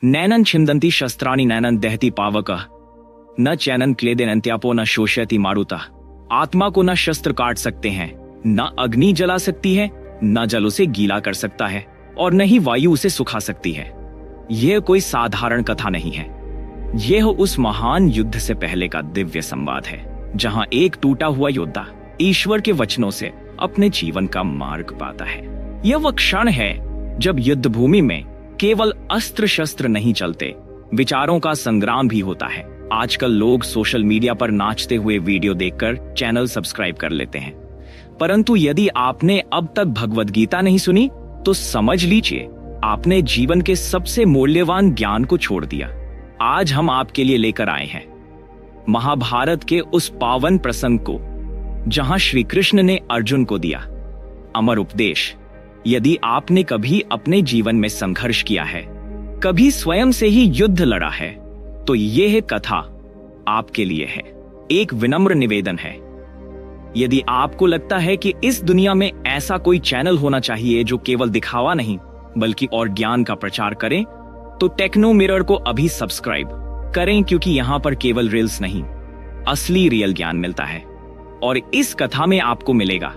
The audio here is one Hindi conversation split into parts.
नैनन छिन्दन्ति शस्त्राणि नैनन दहति पावकः न चैनन क्लेदेनन्त्यापो न शोषयति मारुतः। आत्मा को न शस्त्र काट सकते हैं, न अग्नि जला सकती है, न जल उसे गीला कर सकता है और न ही वायु उसे सुखा सकती है। यह कोई साधारण कथा नहीं है। यह उस महान युद्ध से पहले का दिव्य संवाद है, जहां एक टूटा हुआ योद्धा ईश्वर के वचनों से अपने जीवन का मार्ग पाता है। यह वह क्षण है जब युद्ध भूमि में केवल अस्त्र शस्त्र नहीं चलते, विचारों का संग्राम भी होता है। आजकल लोग सोशल मीडिया पर नाचते हुए वीडियो देखकर चैनल सब्सक्राइब कर लेते हैं, परंतु यदि आपने अब तक भगवद गीता नहीं सुनी तो समझ लीजिए आपने जीवन के सबसे मूल्यवान ज्ञान को छोड़ दिया। आज हम आपके लिए लेकर आए हैं महाभारत के उस पावन प्रसंग को जहां श्री कृष्ण ने अर्जुन को दिया अमर उपदेश। यदि आपने कभी अपने जीवन में संघर्ष किया है, कभी स्वयं से ही युद्ध लड़ा है, तो यह कथा आपके लिए है। एक विनम्र निवेदन है, यदि आपको लगता है कि इस दुनिया में ऐसा कोई चैनल होना चाहिए जो केवल दिखावा नहीं बल्कि और ज्ञान का प्रचार करे, तो टेक्नो मिरर को अभी सब्सक्राइब करें, क्योंकि यहां पर केवल रील्स नहीं, असली रियल ज्ञान मिलता है। और इस कथा में आपको मिलेगा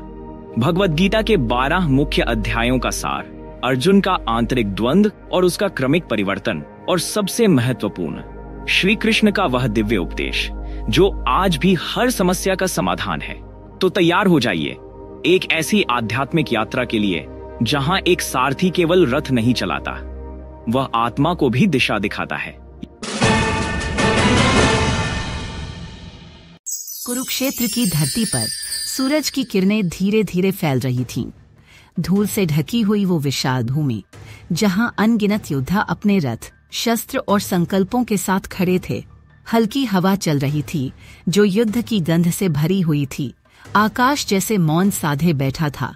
भगवद गीता के 12 मुख्य अध्यायों का सार, अर्जुन का आंतरिक द्वंद्व और उसका क्रमिक परिवर्तन, और सबसे महत्वपूर्ण श्री कृष्ण का वह दिव्य उपदेश जो आज भी हर समस्या का समाधान है। तो तैयार हो जाइए एक ऐसी आध्यात्मिक यात्रा के लिए जहां एक सारथी केवल रथ नहीं चलाता, वह आत्मा को भी दिशा दिखाता है। कुरुक्षेत्र की धरती पर सूरज की किरणें धीरे धीरे फैल रही थीं। धूल से ढकी हुई वो विशाल भूमि, जहां अनगिनत योद्धा अपने रथ, शस्त्र और संकल्पों के साथ खड़े थे। हल्की हवा चल रही थी जो युद्ध की गंध से भरी हुई थी। आकाश जैसे मौन साधे बैठा था।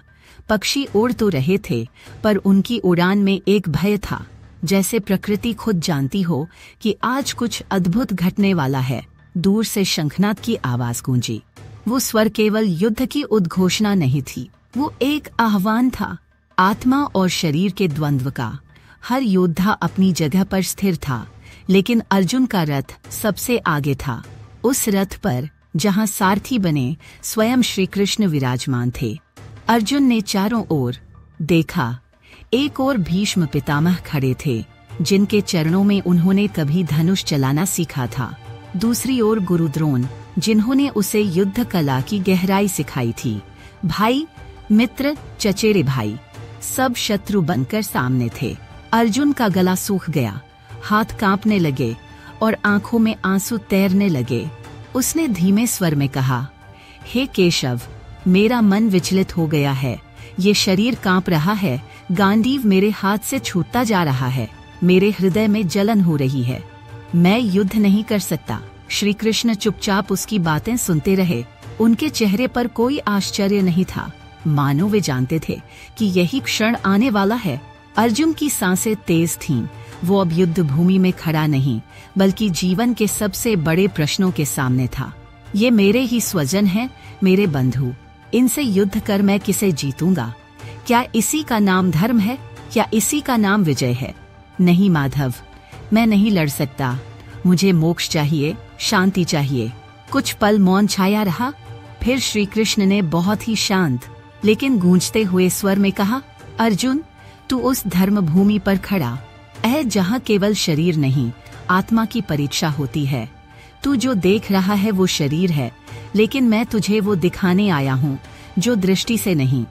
पक्षी उड़ तो रहे थे, पर उनकी उड़ान में एक भय था, जैसे प्रकृति खुद जानती हो कि आज कुछ अद्भुत घटने वाला है। दूर से शंखनाद की आवाज गूंजी। वो स्वर केवल युद्ध की उद्घोषणा नहीं थी, वो एक आह्वान था, आत्मा और शरीर के द्वंद्व का। हर योद्धा अपनी जगह पर स्थिर था, लेकिन अर्जुन का रथ सबसे आगे था। उस रथ पर जहां सारथी बने स्वयं श्री कृष्ण विराजमान थे। अर्जुन ने चारों ओर देखा। एक ओर भीष्म पितामह खड़े थे, जिनके चरणों में उन्होंने कभी धनुष चलाना सीखा था। दूसरी ओर गुरु द्रोण, जिन्होंने उसे युद्ध कला की गहराई सिखाई थी। भाई, मित्र, चचेरे भाई, सब शत्रु बनकर सामने थे। अर्जुन का गला सूख गया, हाथ कांपने लगे और आंखों में आंसू तैरने लगे। उसने धीमे स्वर में कहा, हे केशव, मेरा मन विचलित हो गया है। ये शरीर कांप रहा है, गांडीव मेरे हाथ से छूटता जा रहा है, मेरे हृदय में जलन हो रही है। मैं युद्ध नहीं कर सकता। श्री कृष्ण चुपचाप उसकी बातें सुनते रहे। उनके चेहरे पर कोई आश्चर्य नहीं था, मानो वे जानते थे कि यही क्षण आने वाला है। अर्जुन की सांसें तेज थीं। वो अब युद्ध भूमि में खड़ा नहीं, बल्कि जीवन के सबसे बड़े प्रश्नों के सामने था। ये मेरे ही स्वजन हैं, मेरे बंधु। इनसे युद्ध कर मैं किसे जीतूंगा? क्या इसी का नाम धर्म है? क्या इसी का नाम विजय है? नहीं माधव, मैं नहीं लड़ सकता। मुझे मोक्ष चाहिए, शांति चाहिए। कुछ पल मौन छाया रहा। फिर श्री कृष्ण ने बहुत ही शांत लेकिन गूंजते हुए स्वर में कहा, अर्जुन, तू उस धर्म भूमि पर खड़ा है जहाँ केवल शरीर नहीं, आत्मा की परीक्षा होती है। तू जो देख रहा है वो शरीर है, लेकिन मैं तुझे वो दिखाने आया हूँ जो दृष्टि से नहीं,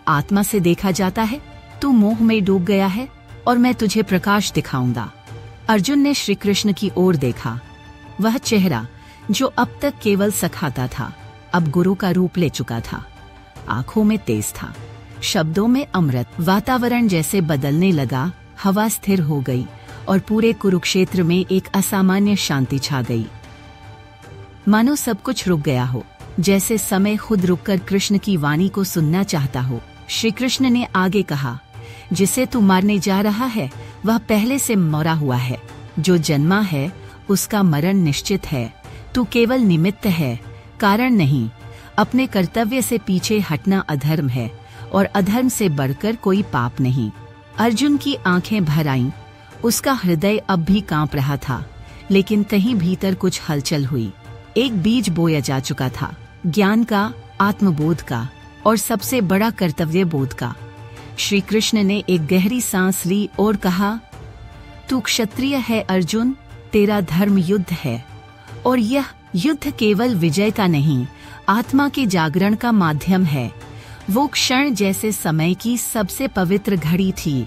आत्मा से देखा जाता है। तू मोह में डूब गया है और मैं तुझे प्रकाश दिखाऊंगा। अर्जुन ने श्री कृष्ण की ओर देखा। वह चेहरा जो अब तक केवल सखाता था, अब गुरु का रूप ले चुका था। आंखों में तेज था, शब्दों में अमृत। वातावरण जैसे बदलने लगा। हवा स्थिर हो गई और पूरे कुरुक्षेत्र में एक असामान्य शांति छा गई। मानो सब कुछ रुक गया हो, जैसे समय खुद रुककर कृष्ण की वाणी को सुनना चाहता हो। श्री कृष्ण ने आगे कहा, जिसे तू मारने जा रहा है वह पहले से मरा हुआ है। जो जन्मा है उसका मरण निश्चित है। तू केवल निमित्त है, कारण नहीं। अपने कर्तव्य से पीछे हटना अधर्म है और अधर्म से बढ़कर कोई पाप नहीं। अर्जुन की आंखें भर आईं उसका हृदय अब भी कांप रहा था, लेकिन कहीं भीतर कुछ हलचल हुई। एक बीज बोया जा चुका था, ज्ञान का, आत्मबोध का और सबसे बड़ा कर्तव्य बोध का। श्री कृष्ण ने एक गहरी सांस ली और कहा, तू क्षत्रिय है अर्जुन, तेरा धर्म युद्ध है, और यह युद्ध केवल विजय का नहीं, आत्मा के जागरण का माध्यम है। वो क्षण जैसे समय की सबसे पवित्र घड़ी थी।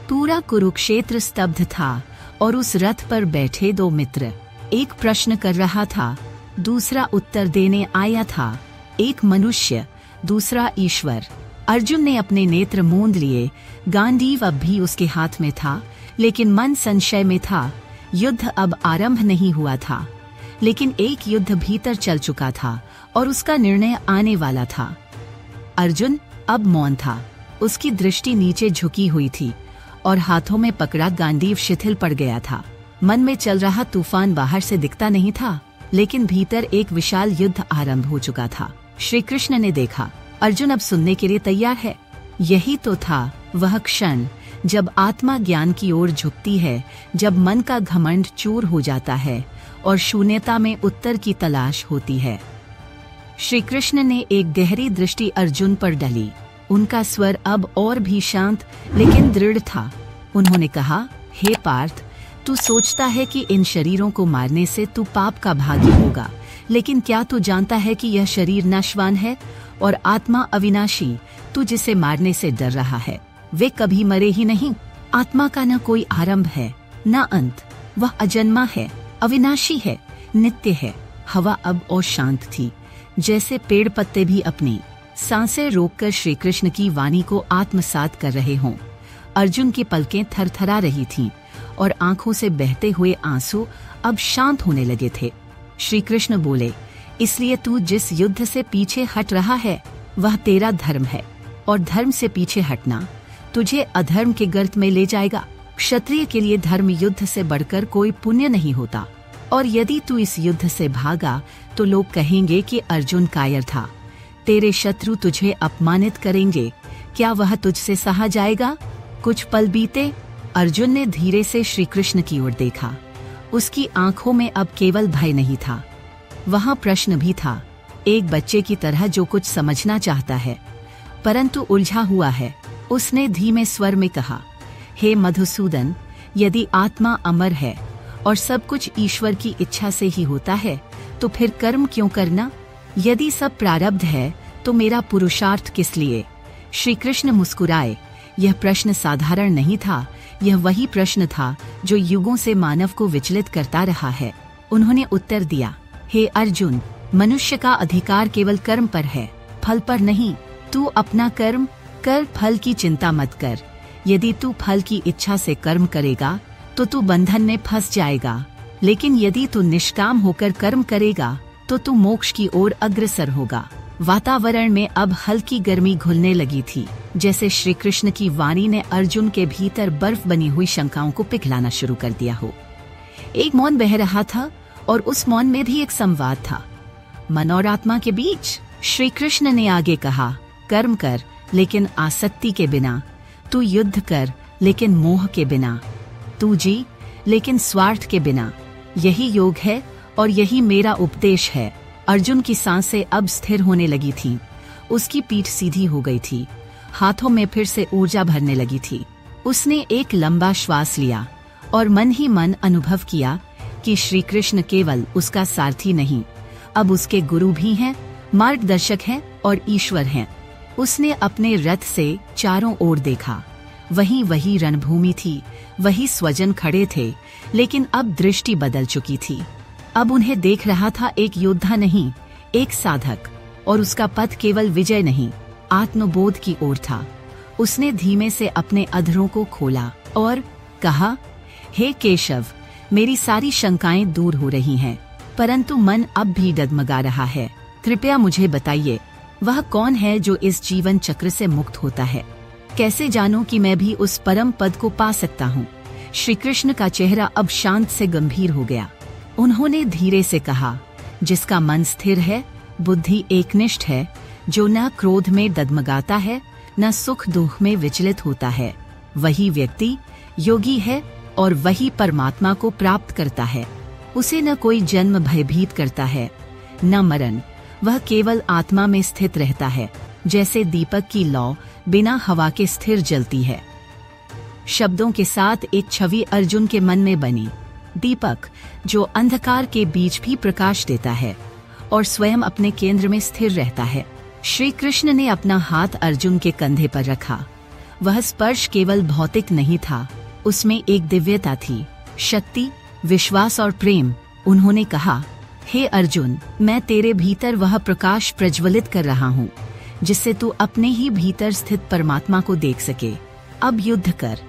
पूरा कुरुक्षेत्र स्तब्ध था और उस रथ पर बैठे दो मित्र, एक प्रश्न कर रहा था, दूसरा उत्तर देने आया था। एक मनुष्य, दूसरा ईश्वर। अर्जुन ने अपने नेत्र मूंद लिए। गांडीव अब भी उसके हाथ में था, लेकिन मन संशय में था। युद्ध अब आरंभ नहीं हुआ था, लेकिन एक युद्ध भीतर चल चुका था और उसका निर्णय आने वाला था। अर्जुन अब मौन था। उसकी दृष्टि नीचे झुकी हुई थी और हाथों में पकड़ा गांडीव शिथिल पड़ गया था। मन में चल रहा तूफान बाहर से दिखता नहीं था, लेकिन भीतर एक विशाल युद्ध आरंभ हो चुका था। श्री कृष्ण ने देखा, अर्जुन अब सुनने के लिए तैयार है। यही तो था वह क्षण जब आत्मा ज्ञान की ओर झुकती है, जब मन का घमंड चूर हो जाता है और शून्यता में उत्तर की तलाश होती है। श्री कृष्ण ने एक गहरी दृष्टि अर्जुन पर डाली। उनका स्वर अब और भी शांत लेकिन दृढ़ था। उन्होंने कहा, हे पार्थ, तू सोचता है कि इन शरीरों को मारने से तू पाप का भागी होगा, लेकिन क्या तू जानता है कि यह शरीर नाशवान है और आत्मा अविनाशी? तू जिसे मारने से डर रहा है, वे कभी मरे ही नहीं। आत्मा का न कोई आरंभ है न अंत, वह अजन्मा है, अविनाशी है, नित्य है। हवा अब और शांत थी, जैसे पेड़ पत्ते भी अपनी सांसें रोककर श्री कृष्ण की वाणी को आत्मसात कर रहे हों। अर्जुन की पलकें थरथरा रही थीं और आंखों से बहते हुए आंसू अब शांत होने लगे थे। श्री कृष्ण बोले, इसलिए तू जिस युद्ध से पीछे हट रहा है वह तेरा धर्म है, और धर्म से पीछे हटना तुझे अधर्म के गर्त में ले जाएगा। क्षत्रिय के लिए धर्म युद्ध से बढ़कर कोई पुण्य नहीं होता, और यदि तू इस युद्ध से भागा तो लोग कहेंगे कि अर्जुन कायर था। तेरे शत्रु तुझे अपमानित करेंगे। क्या वह तुझसे सहा जाएगा? कुछ पल बीते। अर्जुन ने धीरे से श्री कृष्ण की ओर देखा। उसकी आंखों में अब केवल भय नहीं था, वहाँ प्रश्न भी था। एक बच्चे की तरह जो कुछ समझना चाहता है परंतु उलझा हुआ है। उसने धीमे स्वर में कहा, हे मधुसूदन, यदि आत्मा अमर है और सब कुछ ईश्वर की इच्छा से ही होता है तो फिर कर्म क्यों करना? यदि सब प्रारब्ध है तो मेरा पुरुषार्थ किस लिए? श्री कृष्ण मुस्कुराए। यह प्रश्न साधारण नहीं था, यह वही प्रश्न था जो युगों से मानव को विचलित करता रहा है। उन्होंने उत्तर दिया, हे अर्जुन, मनुष्य का अधिकार केवल कर्म पर है, फल पर नहीं। तू अपना कर्म कर, फल की चिंता मत कर। यदि तू फल की इच्छा से कर्म करेगा तो तू बंधन में फंस जाएगा, लेकिन यदि तू निष्काम होकर कर्म करेगा तो तू मोक्ष की ओर अग्रसर होगा। वातावरण में अब हल्की गर्मी घुलने लगी थी, जैसे श्री कृष्ण की वाणी ने अर्जुन के भीतर बर्फ बनी हुई शंकाओं को पिघलाना शुरू कर दिया हो। एक मौन बह रहा था और उस मौन में भी एक संवाद था, मन और आत्मा के बीच। श्री कृष्ण ने आगे कहा, कर्म कर लेकिन आसक्ति के बिना, तू युद्ध कर लेकिन मोह के बिना, तू जी लेकिन स्वार्थ के बिना। यही योग है और यही मेरा उपदेश है। अर्जुन की सांसें अब स्थिर होने लगी थीं। उसकी पीठ सीधी हो गई थी, हाथों में फिर से ऊर्जा भरने लगी थी। उसने एक लंबा श्वास लिया और मन ही मन अनुभव किया कि श्री कृष्ण केवल उसका सारथी नहीं, अब उसके गुरु भी हैं, मार्गदर्शक हैं और ईश्वर हैं। उसने अपने रथ से चारों ओर देखा। वही रणभूमि थी, वही स्वजन खड़े थे, लेकिन अब दृष्टि बदल चुकी थी। अब उन्हें देख रहा था एक योद्धा नहीं, एक साधक, और उसका पथ केवल विजय नहीं, आत्मबोध की ओर था। उसने धीमे से अपने अधरों को खोला और कहा, हे केशव, मेरी सारी शंकाएं दूर हो रही हैं, परंतु मन अब भी डगमगा रहा है। कृपया मुझे बताइए, वह कौन है जो इस जीवन चक्र से मुक्त होता है? कैसे जानूं कि मैं भी उस परम पद को पा सकता हूँ? श्री कृष्ण का चेहरा अब शांत से गंभीर हो गया। उन्होंने धीरे से कहा, जिसका मन स्थिर है, बुद्धि एकनिष्ठ है, जो न क्रोध में डगमगाता है न सुख दुख में विचलित होता है, वही व्यक्ति योगी है और वही परमात्मा को प्राप्त करता है। उसे न कोई जन्म भयभीत करता है, न मरण। वह केवल आत्मा में स्थित रहता है, जैसे दीपक की लौ बिना हवा के स्थिर जलती है। शब्दों के साथ एक छवि अर्जुन के मन में बनी। दीपक जो अंधकार के बीच भी प्रकाश देता है और स्वयं अपने केंद्र में स्थिर रहता है। श्री कृष्ण ने अपना हाथ अर्जुन के कंधे पर रखा। वह स्पर्श केवल भौतिक नहीं था, उसमें एक दिव्यता थी, शक्ति, विश्वास और प्रेम। उन्होंने कहा, हे अर्जुन, मैं तेरे भीतर वह प्रकाश प्रज्वलित कर रहा हूँ जिससे तू अपने ही भीतर स्थित परमात्मा को देख सके। अब युद्ध कर,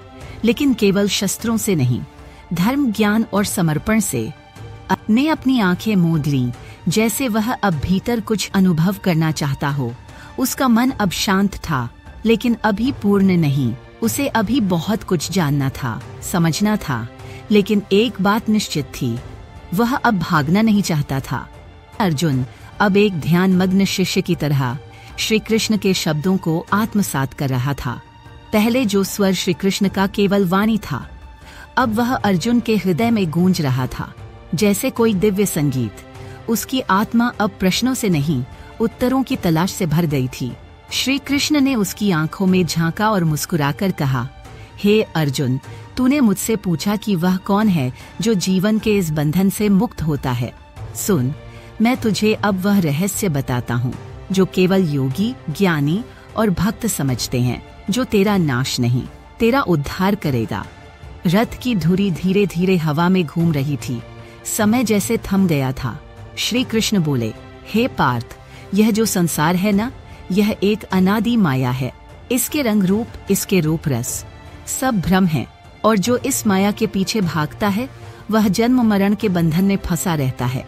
लेकिन केवल शस्त्रों से नहीं, धर्म, ज्ञान और समर्पण से। ने अपनी आंखें मूंद लीं, जैसे वह अब भीतर कुछ अनुभव करना चाहता हो। उसका मन अब शांत था, लेकिन अभी पूर्ण नहीं। उसे अभी बहुत कुछ जानना था, समझना था, लेकिन एक बात निश्चित थी, वह अब भागना नहीं चाहता था। अर्जुन अब एक ध्यानमग्न शिष्य की तरह श्री कृष्ण के शब्दों को आत्मसात कर रहा था। पहले जो स्वर श्री कृष्ण का केवल वाणी था, अब वह अर्जुन के हृदय में गूंज रहा था, जैसे कोई दिव्य संगीत। उसकी आत्मा अब प्रश्नों से नहीं, उत्तरों की तलाश से भर गई थी। श्री कृष्ण ने उसकी आंखों में झांका और मुस्कुराकर कहा, हे अर्जुन, तूने मुझसे पूछा कि वह कौन है जो जीवन के इस बंधन से मुक्त होता है। सुन, मैं तुझे अब वह रहस्य बताता हूँ जो केवल योगी, ज्ञानी और भक्त समझते हैं, जो तेरा नाश नहीं, तेरा उद्धार करेगा। रथ की धुरी धीरे धीरे हवा में घूम रही थी। समय जैसे थम गया था। श्री कृष्ण बोले, हे पार्थ, यह जो संसार है ना, यह एक अनादि माया है। इसके रंग रूप, इसके रूप रस सब भ्रम है, और जो इस माया के पीछे भागता है वह जन्म मरण के बंधन में फंसा रहता है।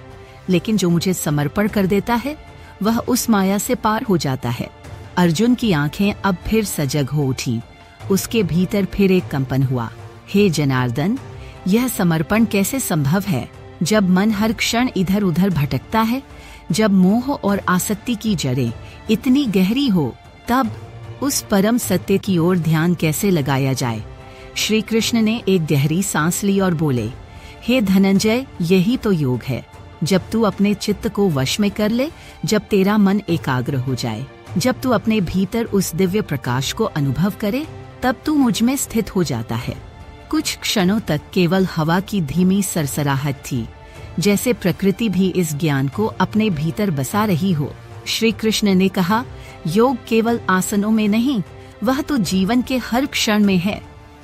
लेकिन जो मुझे समर्पण कर देता है वह उस माया से पार हो जाता है। अर्जुन की आंखें अब फिर सजग हो उठीं। उसके भीतर फिर एक कंपन हुआ। हे जनार्दन, यह समर्पण कैसे संभव है जब मन हर क्षण इधर उधर भटकता है, जब मोह और आसक्ति की जड़ें इतनी गहरी हो, तब उस परम सत्य की ओर ध्यान कैसे लगाया जाए। श्री कृष्ण ने एक गहरी सांस ली और बोले, हे धनंजय, यही तो योग है। जब तू अपने चित्त को वश में कर ले, जब तेरा मन एकाग्र हो जाए, जब तू अपने भीतर उस दिव्य प्रकाश को अनुभव करे, तब तू मुझ में स्थित हो जाता है। कुछ क्षणों तक केवल हवा की धीमी सरसराहट थी, जैसे प्रकृति भी इस ज्ञान को अपने भीतर बसा रही हो। श्री कृष्ण ने कहा, योग केवल आसनों में नहीं, वह तो जीवन के हर क्षण में है।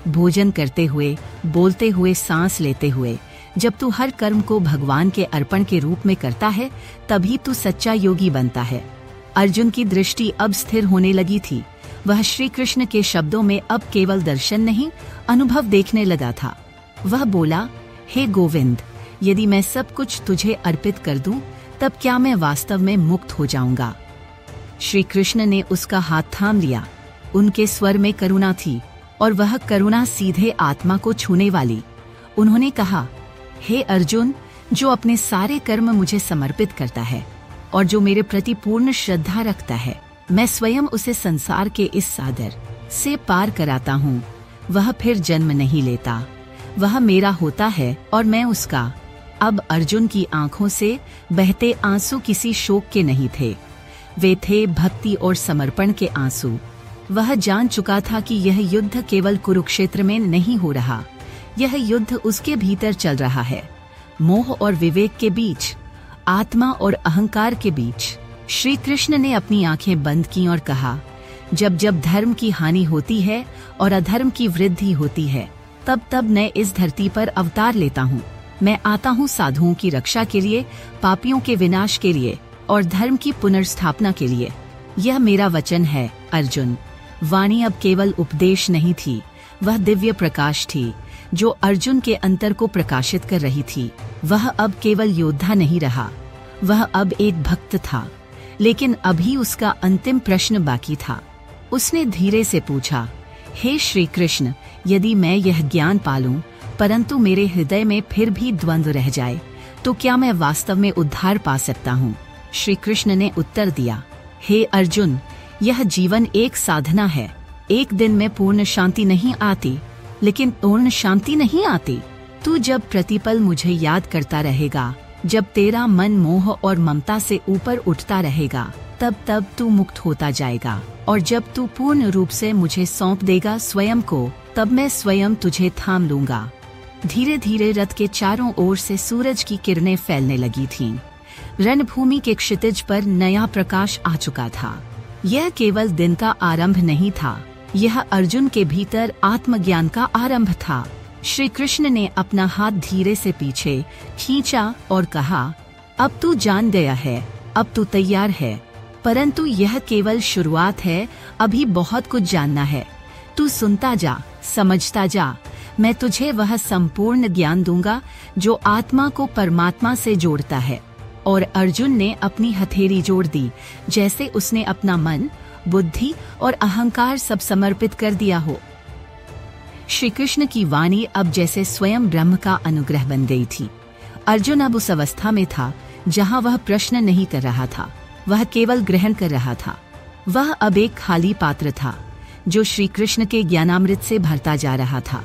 भोजन करते हुए, बोलते हुए, सांस लेते हुए, जब तू हर कर्म को भगवान के अर्पण के रूप में करता है, तभी तू सच्चा योगी बनता है। अर्जुन की दृष्टि अब स्थिर होने लगी थी। वह श्री कृष्ण के शब्दों में अब केवल दर्शन नहीं, अनुभव देखने लगा था। वह बोला, हे गोविंद, यदि मैं सब कुछ तुझे अर्पित कर दूं, तब क्या मैं वास्तव में मुक्त हो जाऊंगा? श्री कृष्ण ने उसका हाथ थाम लिया। उनके स्वर में करुणा थी, और वह करुणा सीधे आत्मा को छूने वाली। उन्होंने कहा, हे अर्जुन, जो अपने सारे कर्म मुझे समर्पित करता है और जो मेरे प्रति पूर्ण श्रद्धा रखता है, मैं स्वयं उसे संसार के इस सागर से पार कराता हूँ। वह फिर जन्म नहीं लेता, वह मेरा होता है और मैं उसका। अब अर्जुन की आंखों से बहते आंसू किसी शोक के नहीं थे, वे थे भक्ति और समर्पण के आंसू। वह जान चुका था कि यह युद्ध केवल कुरुक्षेत्र में नहीं हो रहा, यह युद्ध उसके भीतर चल रहा है, मोह और विवेक के बीच, आत्मा और अहंकार के बीच। श्री कृष्ण ने अपनी आंखें बंद की और कहा, जब जब धर्म की हानि होती है और अधर्म की वृद्धि होती है, तब तब मैं इस धरती पर अवतार लेता हूँ। मैं आता हूँ साधुओं की रक्षा के लिए, पापियों के विनाश के लिए और धर्म की पुनर्स्थापना के लिए। यह मेरा वचन है अर्जुन। वाणी अब केवल उपदेश नहीं थी, वह दिव्य प्रकाश थी जो अर्जुन के अंतर को प्रकाशित कर रही थी। वह अब केवल योद्धा नहीं रहा, वह अब एक भक्त था। लेकिन अभी उसका अंतिम प्रश्न बाकी था। उसने धीरे से पूछा, हे श्री कृष्ण, यदि मैं यह ज्ञान पालूं परंतु मेरे हृदय में फिर भी द्वंद्व रह जाए, तो क्या मैं वास्तव में उद्धार पा सकता हूँ? श्री कृष्ण ने उत्तर दिया, हे अर्जुन, यह जीवन एक साधना है। एक दिन में पूर्ण शांति नहीं आती, लेकिन पूर्ण शांति नहीं आती। तू जब प्रतिपल मुझे याद करता रहेगा, जब तेरा मन मोह और ममता से ऊपर उठता रहेगा, तब तू मुक्त होता जाएगा। और जब तू पूर्ण रूप से मुझे सौंप देगा स्वयं को, तब मैं स्वयं तुझे थाम लूंगा। धीरे धीरे रथ के चारों ओर से सूरज की किरणें फैलने लगी थीं। रणभूमि के क्षितिज पर नया प्रकाश आ चुका था। यह केवल दिन का आरंभ नहीं था, यह अर्जुन के भीतर आत्मज्ञान का आरंभ था। श्री कृष्ण ने अपना हाथ धीरे से पीछे खींचा और कहा, अब तू जान गया है, अब तू तैयार है। परंतु यह केवल शुरुआत है, अभी बहुत कुछ जानना है। तू सुनता जा, समझता जा। मैं तुझे वह संपूर्ण ज्ञान दूंगा जो आत्मा को परमात्मा से जोड़ता है। और अर्जुन ने अपनी हथेली जोड़ दी, जैसे उसने अपना मन, बुद्धि और अहंकार सब समर्पित कर दिया हो। श्री कृष्ण की वाणी अब जैसे स्वयं ब्रह्म का अनुग्रह बन गई थी। अर्जुन अब उस अवस्था में था जहां वह प्रश्न नहीं कर रहा था, वह केवल ग्रहण कर रहा था। वह अब एक खाली पात्र था जो श्री कृष्ण के ज्ञानामृत से भरता जा रहा था।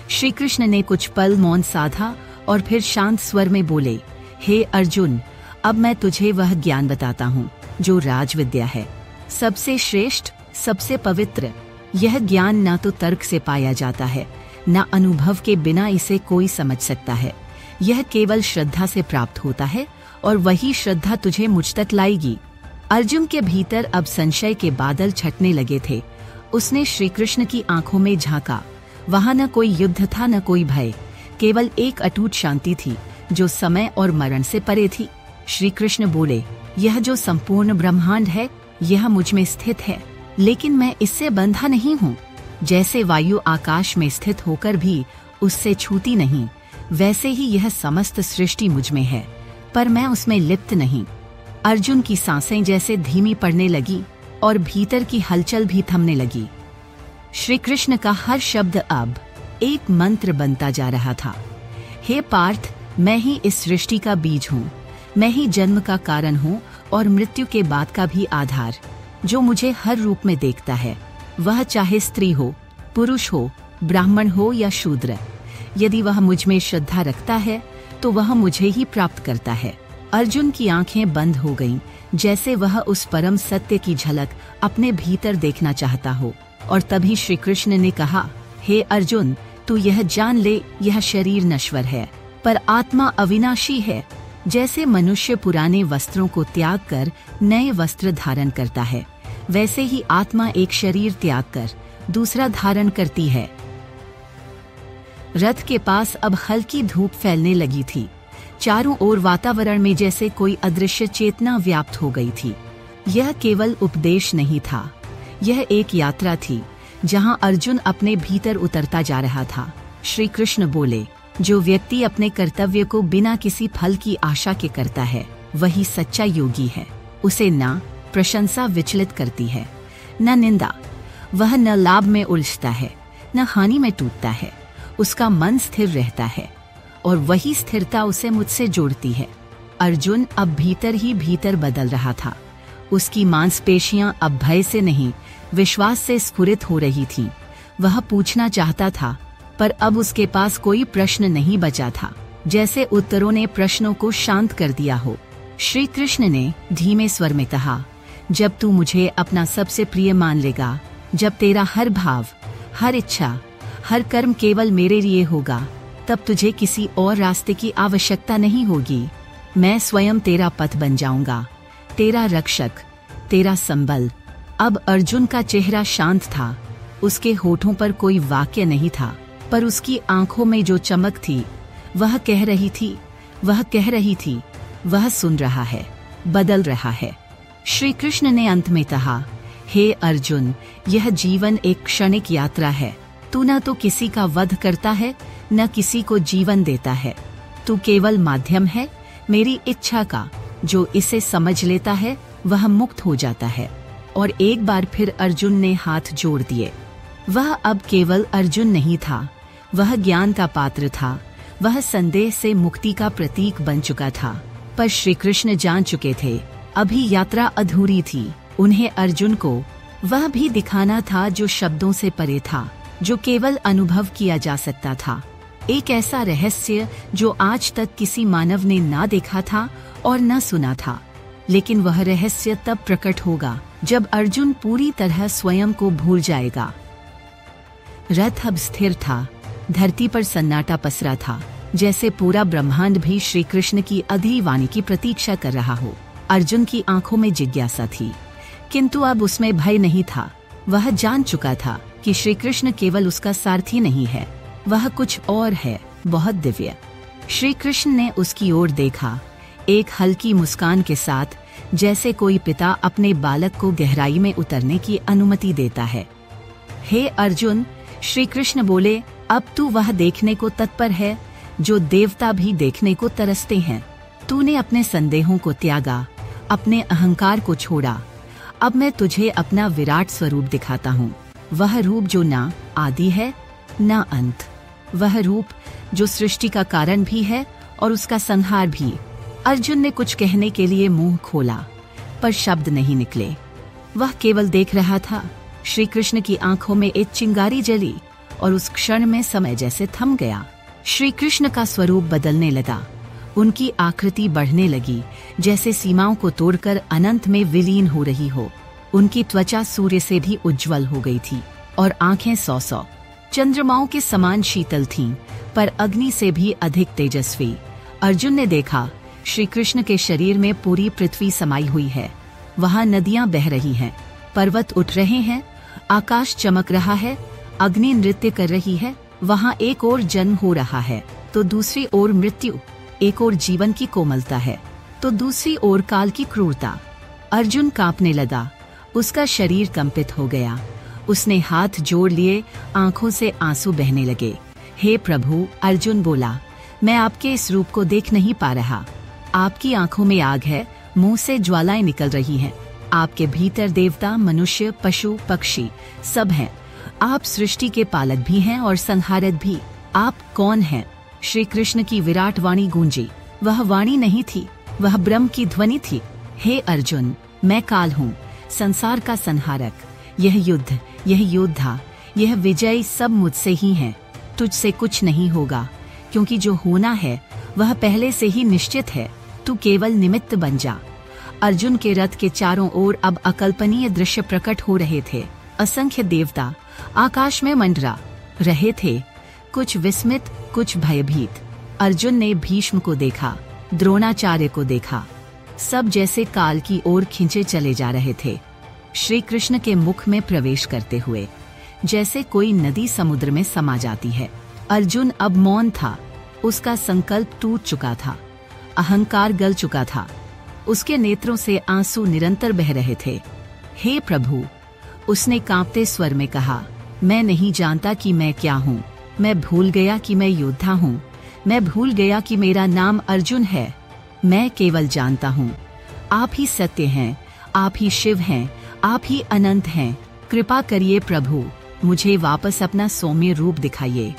श्री कृष्ण ने कुछ पल मौन साधा और फिर शांत स्वर में बोले, हे अर्जुन, अब मैं तुझे वह ज्ञान बताता हूँ जो राजविद्या है, सबसे श्रेष्ठ, सबसे पवित्र। यह ज्ञान न तो तर्क से पाया जाता है, न अनुभव के बिना इसे कोई समझ सकता है। यह केवल श्रद्धा से प्राप्त होता है और वही श्रद्धा तुझे मुझ तक लाएगी। अर्जुन के भीतर अब संशय के बादल छटने लगे थे। उसने श्री कृष्ण की आंखों में झांका। वहां न कोई युद्ध था, न कोई भय, केवल एक अटूट शांति थी जो समय और मरण से परे थी। श्री कृष्ण बोले, यह जो संपूर्ण ब्रह्मांड है, यह मुझ में स्थित है, लेकिन मैं इससे बंधा नहीं हूँ। जैसे वायु आकाश में स्थित होकर भी उससे छूती नहीं, वैसे ही यह समस्त सृष्टि मुझ में है, पर मैं उसमें लिप्त नहीं। अर्जुन की सांसें जैसे धीमी पड़ने लगी और भीतर की हलचल भी थमने लगी। श्री कृष्ण का हर शब्द अब एक मंत्र बनता जा रहा था। हे पार्थ, मैं ही इस सृष्टि का बीज हूँ, मैं ही जन्म का कारण हूँ और मृत्यु के बाद का भी आधार। जो मुझे हर रूप में देखता है, वह चाहे स्त्री हो, पुरुष हो, ब्राह्मण हो या शूद्र, यदि वह मुझ में श्रद्धा रखता है तो वह मुझे ही प्राप्त करता है। अर्जुन की आंखें बंद हो गईं, जैसे वह उस परम सत्य की झलक अपने भीतर देखना चाहता हो। और तभी श्री कृष्ण ने कहा, हे अर्जुन, तू यह जान ले, यह शरीर नश्वर है पर आत्मा अविनाशी है। जैसे मनुष्य पुराने वस्त्रों को त्याग कर नए वस्त्र धारण करता है, वैसे ही आत्मा एक शरीर त्याग कर दूसरा धारण करती है। रथ के पास अब हल्की धूप फैलने लगी थी। चारों ओर वातावरण में जैसे कोई अदृश्य चेतना व्याप्त हो गई थी। यह केवल उपदेश नहीं था, यह एक यात्रा थी जहां अर्जुन अपने भीतर उतरता जा रहा था। श्री कृष्ण बोले, जो व्यक्ति अपने कर्तव्य को बिना किसी फल की आशा के करता है, वही सच्चा योगी है। उसे न प्रशंसा विचलित करती है, न निंदा। वह न लाभ में उलझता है, न हानि में टूटता है। उसका मन स्थिर रहता है और वही स्थिरता उसे मुझसे जोड़ती है। अर्जुन अब भीतर ही भीतर बदल रहा था। उसकी मांसपेशियां अब भय से नहीं, विश्वास से स्फुरित हो रही थीं। वह पूछना चाहता था, पर अब उसके पास कोई प्रश्न नहीं बचा था, जैसे उत्तरों ने प्रश्नों को शांत कर दिया हो। श्री कृष्ण ने धीमे स्वर में कहा, जब तू मुझे अपना सबसे प्रिय मान लेगा, जब तेरा हर भाव, हर इच्छा, हर कर्म केवल मेरे लिए होगा, तब तुझे किसी और रास्ते की आवश्यकता नहीं होगी। मैं स्वयं तेरा पथ बन जाऊंगा, तेरा रक्षक, तेरा संबल। अब अर्जुन का चेहरा शांत था। उसके होठों पर कोई वाक्य नहीं था, पर उसकी आंखों में जो चमक थी, वह कह रही थी, वह कह रही थी, वह सुन रहा है, बदल रहा है। श्री कृष्ण ने अंत में कहा, हे अर्जुन, यह जीवन एक क्षणिक यात्रा है। तू न तो किसी का वध करता है, न किसी को जीवन देता है। तू केवल माध्यम है मेरी इच्छा का। जो इसे समझ लेता है वह मुक्त हो जाता है। और एक बार फिर अर्जुन ने हाथ जोड़ दिए। वह अब केवल अर्जुन नहीं था, वह ज्ञान का पात्र था। वह संदेह से मुक्ति का प्रतीक बन चुका था। पर श्री कृष्ण जान चुके थे, अभी यात्रा अधूरी थी। उन्हें अर्जुन को वह भी दिखाना था जो शब्दों से परे था। जो केवल अनुभव किया जा सकता था, एक ऐसा रहस्य जो आज तक किसी मानव ने ना देखा था और न सुना था। लेकिन वह रहस्य तब प्रकट होगा जब अर्जुन पूरी तरह स्वयं को भूल जाएगा। रथ अब स्थिर था, धरती पर सन्नाटा पसरा था, जैसे पूरा ब्रह्मांड भी श्री कृष्ण की अधीर वाणी की प्रतीक्षा कर रहा हो। अर्जुन की आंखों में जिज्ञासा थी, किंतु अब उसमें भय नहीं था। वह जान चुका था कि श्री कृष्ण केवल उसका सारथी नहीं है, वह कुछ और है, बहुत दिव्य। श्री कृष्ण ने उसकी ओर देखा, एक हल्की मुस्कान के साथ, जैसे कोई पिता अपने बालक को गहराई में उतरने की अनुमति देता है। हे अर्जुन, श्री कृष्ण बोले, अब तू वह देखने को तत्पर है जो देवता भी देखने को तरसते हैं। तूने अपने संदेहों को त्यागा, अपने अहंकार को छोड़ा। अब मैं तुझे अपना विराट स्वरूप दिखाता हूँ, वह रूप जो ना आदि है ना अंत, वह रूप जो सृष्टि का कारण भी है और उसका संहार भी। अर्जुन ने कुछ कहने के लिए मुंह खोला, पर शब्द नहीं निकले। वह केवल देख रहा था। श्री कृष्ण की आंखों में एक चिंगारी जली और उस क्षण में समय जैसे थम गया। श्री कृष्ण का स्वरूप बदलने लगा, उनकी आकृति बढ़ने लगी, जैसे सीमाओं को तोड़कर अनंत में विलीन हो रही हो। उनकी त्वचा सूर्य से भी उज्जवल हो गई थी और आंखें 100 चंद्रमाओं के समान शीतल थीं, पर अग्नि से भी अधिक तेजस्वी। अर्जुन ने देखा, श्री कृष्ण के शरीर में पूरी पृथ्वी समाई हुई है। वहाँ नदियाँ बह रही हैं, पर्वत उठ रहे हैं, आकाश चमक रहा है, अग्नि नृत्य कर रही है। वहाँ एक ओर जन्म हो रहा है तो दूसरी ओर मृत्यु, एक ओर जीवन की कोमलता है तो दूसरी ओर काल की क्रूरता। अर्जुन कांपने लगा, उसका शरीर कंपित हो गया। उसने हाथ जोड़ लिए, आंखों से आंसू बहने लगे। हे प्रभु, अर्जुन बोला, मैं आपके इस रूप को देख नहीं पा रहा। आपकी आंखों में आग है, मुंह से ज्वालाएं निकल रही हैं। आपके भीतर देवता, मनुष्य, पशु, पक्षी सब हैं। आप सृष्टि के पालक भी हैं और संहारक भी। आप कौन हैं? श्री कृष्ण की विराट वाणी गूंजी। वह वाणी नहीं थी, वह ब्रह्म की ध्वनि थी। हे अर्जुन, मैं काल हूँ, संसार का संहारक। यह युद्ध, यह योद्धा, यह विजय सब मुझसे ही है। तुझसे कुछ नहीं होगा, क्योंकि जो होना है वह पहले से ही निश्चित है। तू केवल निमित्त बन जा। अर्जुन के रथ के चारों ओर अब अकल्पनीय दृश्य प्रकट हो रहे थे। असंख्य देवता आकाश में मंडरा रहे थे, कुछ विस्मित, कुछ भयभीत। अर्जुन ने भीष्म को देखा, द्रोणाचार्य को देखा, सब जैसे काल की ओर खींचे चले जा रहे थे। श्री कृष्ण के मुख में प्रवेश करते हुए जैसे कोई नदी समुद्र में समा जाती है। अर्जुन अब मौन था, उसका संकल्प टूट चुका था, अहंकार गल चुका था, उसके नेत्रों से आंसू निरंतर बह रहे थे। हे प्रभु, उसने कांपते स्वर में कहा, मैं नहीं जानता कि मैं क्या हूँ। मैं भूल गया कि मैं योद्धा हूँ। मैं भूल गया कि मेरा नाम अर्जुन है। मैं केवल जानता हूँ, आप ही सत्य हैं, आप ही शिव हैं, आप ही अनंत हैं। कृपा करिए प्रभु, मुझे वापस अपना सौम्य रूप दिखाइए।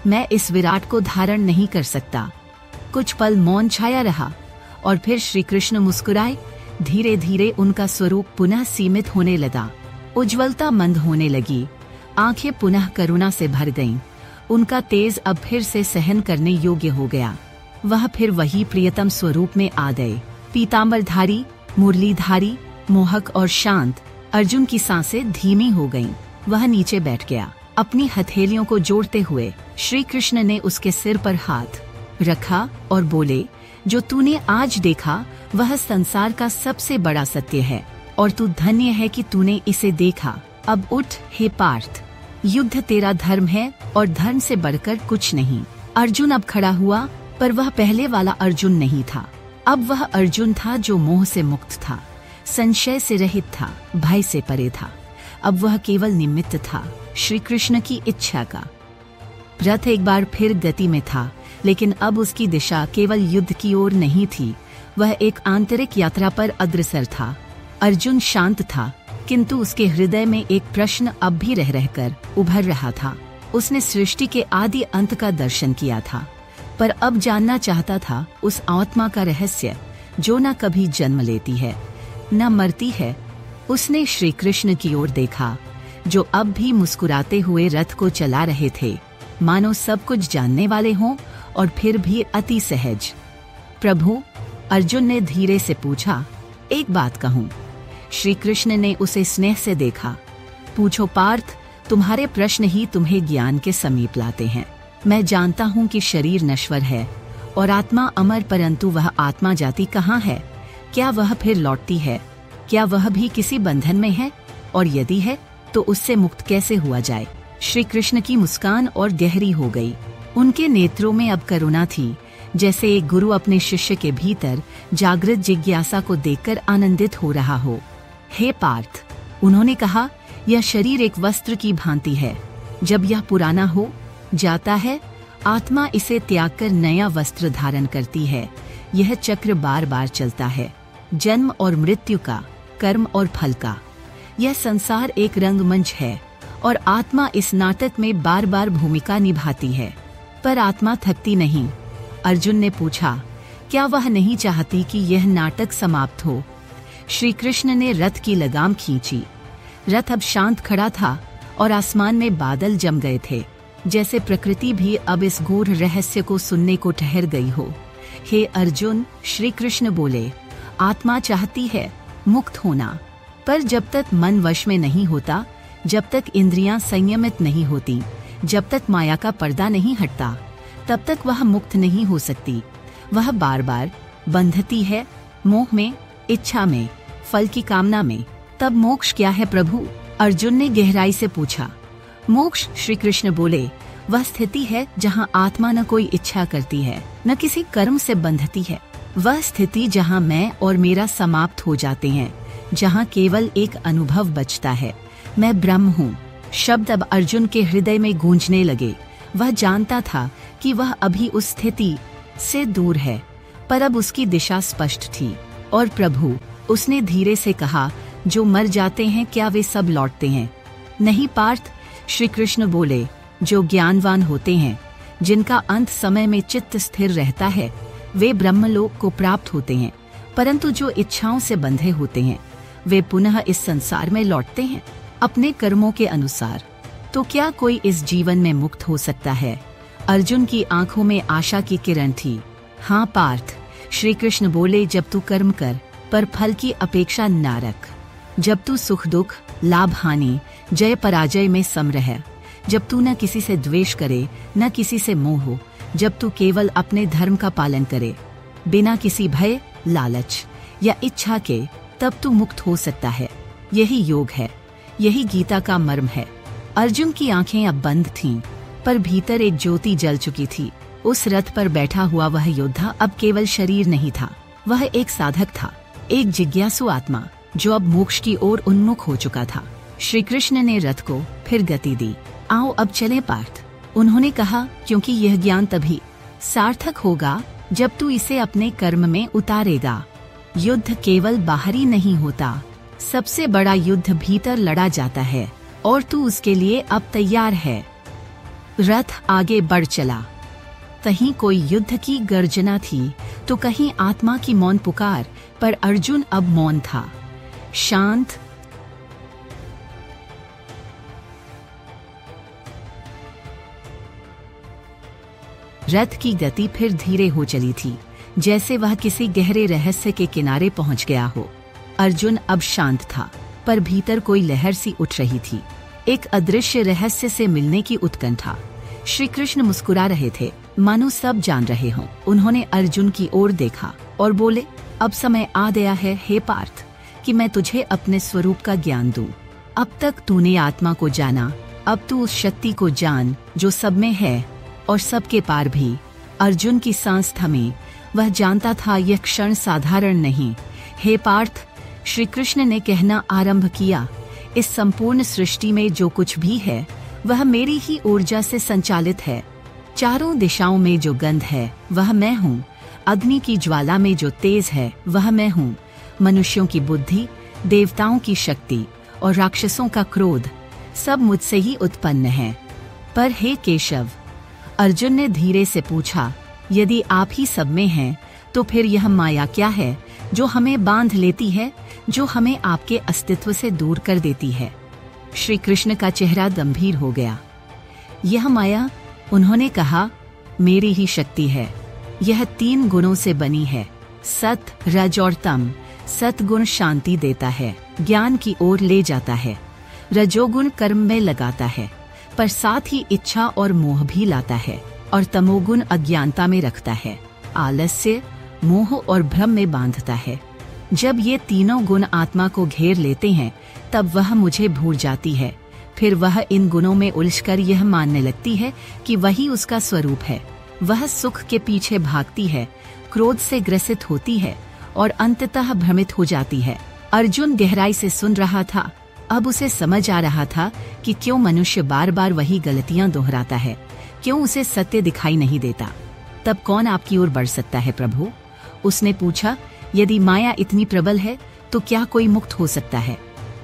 मैं इस विराट को धारण नहीं कर सकता। कुछ पल मौन छाया रहा और फिर श्री कृष्ण मुस्कुराए। धीरे धीरे उनका स्वरूप पुनः सीमित होने लगा, उज्ज्वलता मंद होने लगी, आंखें पुनः करुणा से भर गईं। उनका तेज अब फिर से सहन करने योग्य हो गया। वह फिर वही प्रियतम स्वरूप में आ गए, पीतांबरधारी, मुरलीधारी, मोहक और शांत। अर्जुन की सांसें धीमी हो गईं। वह नीचे बैठ गया, अपनी हथेलियों को जोड़ते हुए। श्री कृष्ण ने उसके सिर पर हाथ रखा और बोले, जो तूने आज देखा वह संसार का सबसे बड़ा सत्य है और तू धन्य है कि तूने इसे देखा। अब उठ हे पार्थ, युद्ध तेरा धर्म है और धर्म से बढ़कर कुछ नहीं। अर्जुन अब खड़ा हुआ, पर वह पहले वाला अर्जुन नहीं था। अब वह अर्जुन था जो मोह से मुक्त था, संशय से रहित था, भय से परे था। अब वह केवल निमित्त था, श्री कृष्ण की इच्छा का। रथ एक बार फिर गति में था, लेकिन अब उसकी दिशा केवल युद्ध की ओर नहीं थी, वह एक आंतरिक यात्रा पर अग्रसर था। अर्जुन शांत था, किंतु उसके हृदय में एक प्रश्न अब भी रह रहकर उभर रहा था। उसने सृष्टि के आदि अंत का दर्शन किया था, पर अब जानना चाहता था उस आत्मा का रहस्य जो न कभी जन्म लेती है, न मरती है। उसने श्री कृष्ण की ओर देखा, जो अब भी मुस्कुराते हुए रथ को चला रहे थे, मानो सब कुछ जानने वाले हों और फिर भी अति सहज। प्रभु, अर्जुन ने धीरे से पूछा, एक बात कहूं? श्री कृष्ण ने उसे स्नेह से देखा। पूछो पार्थ, तुम्हारे प्रश्न ही तुम्हें ज्ञान के समीप लाते हैं। मैं जानता हूं कि शरीर नश्वर है और आत्मा अमर, परंतु वह आत्मा जाती कहाँ है? क्या वह फिर लौटती है? क्या वह भी किसी बंधन में है? और यदि है तो उससे मुक्त कैसे हुआ जाए? श्री कृष्ण की मुस्कान और गहरी हो गई। उनके नेत्रों में अब करुणा थी, जैसे एक गुरु अपने शिष्य के भीतर जागृत जिज्ञासा को देखकर आनंदित हो रहा हो। हे पार्थ, उन्होंने कहा, यह शरीर एक वस्त्र की भांति है। जब यह पुराना हो जाता है, आत्मा इसे त्याग कर नया वस्त्र धारण करती है। यह चक्र बार बार चलता है, जन्म और मृत्यु का, कर्म और फल का। यह संसार एक रंगमंच है और आत्मा इस नाटक में बार बार भूमिका निभाती है, पर आत्मा थकती नहीं। अर्जुन ने पूछा, क्या वह नहीं चाहती कि यह नाटक समाप्त हो? श्री कृष्ण ने रथ की लगाम खींची। रथ अब शांत खड़ा था और आसमान में बादल जम गए थे, जैसे प्रकृति भी अब इस गूढ़ रहस्य को सुनने को ठहर गई हो। हे अर्जुन, श्री कृष्ण बोले, आत्मा चाहती है मुक्त होना, पर जब तक मन वश में नहीं होता, जब तक इंद्रियां संयमित नहीं होती, जब तक माया का पर्दा नहीं हटता, तब तक वह मुक्त नहीं हो सकती। वह बार बार बंधती है, मोह में, इच्छा में, फल की कामना में। तब मोक्ष क्या है प्रभु? अर्जुन ने गहराई से पूछा। मोक्ष, श्री कृष्ण बोले, वह स्थिति है जहाँ आत्मा न कोई इच्छा करती है, न किसी कर्म से बंधती है। वह स्थिति जहाँ मैं और मेरा समाप्त हो जाते हैं, जहाँ केवल एक अनुभव बचता है, मैं ब्रह्म हूँ। शब्द अब अर्जुन के हृदय में गूंजने लगे। वह जानता था कि वह अभी उस स्थिति से दूर है, पर अब उसकी दिशा स्पष्ट थी। और प्रभु, उसने धीरे से कहा, जो मर जाते हैं क्या वे सब लौटते हैं? नहीं पार्थ, श्री कृष्ण बोले, जो ज्ञानवान होते हैं, जिनका अंत समय में चित्त स्थिर रहता है, वे ब्रह्मलोक को प्राप्त होते हैं। परंतु जो इच्छाओं से बंधे होते हैं, वे पुनः इस संसार में लौटते हैं अपने कर्मों के अनुसार। तो क्या कोई इस जीवन में मुक्त हो सकता है? अर्जुन की आंखों में आशा की किरण थी। हाँ पार्थ, श्री कृष्ण बोले, जब तू कर्म कर, पर फल की अपेक्षा न रख। जब तू सुख दुख, लाभ हानि, जय पराजय में सम रहे, जब तू न किसी से द्वेष करे, न किसी से मोह हो, जब तू केवल अपने धर्म का पालन करे, बिना किसी भय, लालच या इच्छा के, तब तू मुक्त हो सकता है। यही योग है, यही गीता का मर्म है। अर्जुन की आंखें अब बंद थीं, पर भीतर एक ज्योति जल चुकी थी। उस रथ पर बैठा हुआ वह योद्धा अब केवल शरीर नहीं था, वह एक साधक था, एक जिज्ञासु आत्मा जो अब मोक्ष की ओर उन्मुख हो चुका था। श्री कृष्ण ने रथ को फिर गति दी। आओ अब चलें पार्थ, उन्होंने कहा, क्योंकि यह ज्ञान तभी सार्थक होगा जब तू इसे अपने कर्म में उतारेगा। युद्ध केवल बाहरी नहीं होता, सबसे बड़ा युद्ध भीतर लड़ा जाता है, और तू उसके लिए अब तैयार है। रथ आगे बढ़ चला। कहीं कोई युद्ध की गर्जना थी, तो कहीं आत्मा की मौन पुकार, पर अर्जुन अब मौन था, शांत। रथ की गति फिर धीरे हो चली थी, जैसे वह किसी गहरे रहस्य के किनारे पहुंच गया हो। अर्जुन अब शांत था, पर भीतर कोई लहर सी उठ रही थी, एक अदृश्य रहस्य से मिलने की उत्कंठा। श्री कृष्ण मुस्कुरा रहे थे, मानो सब जान रहे हों। उन्होंने अर्जुन की ओर देखा और बोले, अब समय आ गया है हे पार्थ, कि मैं तुझे अपने स्वरूप का ज्ञान दूं। अब तक तूने आत्मा को जाना, अब तू उस शक्ति को जान जो सब में है और सबके पार भी। अर्जुन की सांस थमी, वह जानता था यह क्षण साधारण नहीं। हे पार्थ, श्री कृष्ण ने कहना आरंभ किया, इस संपूर्ण सृष्टि में जो कुछ भी है वह मेरी ही ऊर्जा से संचालित है। चारों दिशाओं में जो गंध है वह मैं हूँ, अग्नि की ज्वाला में जो तेज है वह मैं हूँ, मनुष्यों की बुद्धि, देवताओं की शक्ति और राक्षसों का क्रोध सब मुझसे ही उत्पन्न है। पर हे केशव, अर्जुन ने धीरे से पूछा, यदि आप ही सब में हैं, तो फिर यह माया क्या है जो हमें बांध लेती है, जो हमें आपके अस्तित्व से दूर कर देती है? श्री कृष्ण का चेहरा गंभीर हो गया। यह माया, उन्होंने कहा, मेरी ही शक्ति है। यह 3 गुणों से बनी है, सत, रज और तम। सतगुण शांति देता है, ज्ञान की ओर ले जाता है। रजोगुण कर्म में लगाता है, पर साथ ही इच्छा और मोह भी लाता है। और तमोगुण अज्ञानता में रखता है, आलस्य, मोह और भ्रम में बांधता है। जब ये तीनों गुण आत्मा को घेर लेते हैं, तब वह मुझे भूल जाती है। फिर वह इन गुणों में उलझकर यह मानने लगती है कि वही उसका स्वरूप है। वह सुख के पीछे भागती है, क्रोध से ग्रसित होती है और अंततः भ्रमित हो जाती है। अर्जुन गहराई से सुन रहा था। अब उसे समझ आ रहा था कि क्यों मनुष्य बार बार वही गलतियां दोहराता है, क्यों उसे सत्य दिखाई नहीं देता। तब कौन आपकी ओर बढ़ सकता है प्रभु? उसने पूछा। यदि माया इतनी प्रबल है तो क्या कोई मुक्त हो सकता है?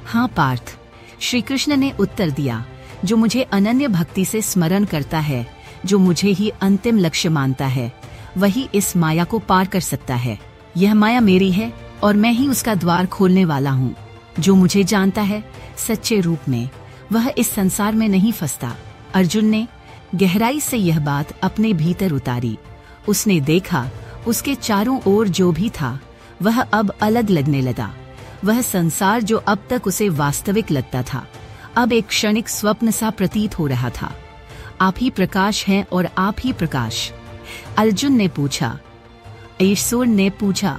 हाँ पार्थ, श्री कृष्ण ने उत्तर दिया। जो मुझे अनन्य भक्ति से स्मरण करता है, जो मुझे ही अंतिम लक्ष्य मानता है, वही इस माया को पार कर सकता है। यह माया मेरी है और मैं ही उसका द्वार खोलने वाला हूँ। जो मुझे जानता है सच्चे रूप में, वह इस संसार में नहीं फंसता। अर्जुन ने गहराई से यह बात अपने भीतर उतारी। उसने देखा, उसके चारों ओर जो भी था वह अब अलग लगने लगा। वह संसार जो अब तक उसे वास्तविक लगता था, अब एक क्षणिक स्वप्न सा प्रतीत हो रहा था। आप ही प्रकाश हैं और आप ही प्रकाश। अर्जुन ने पूछा। ईश्वर ने पूछा।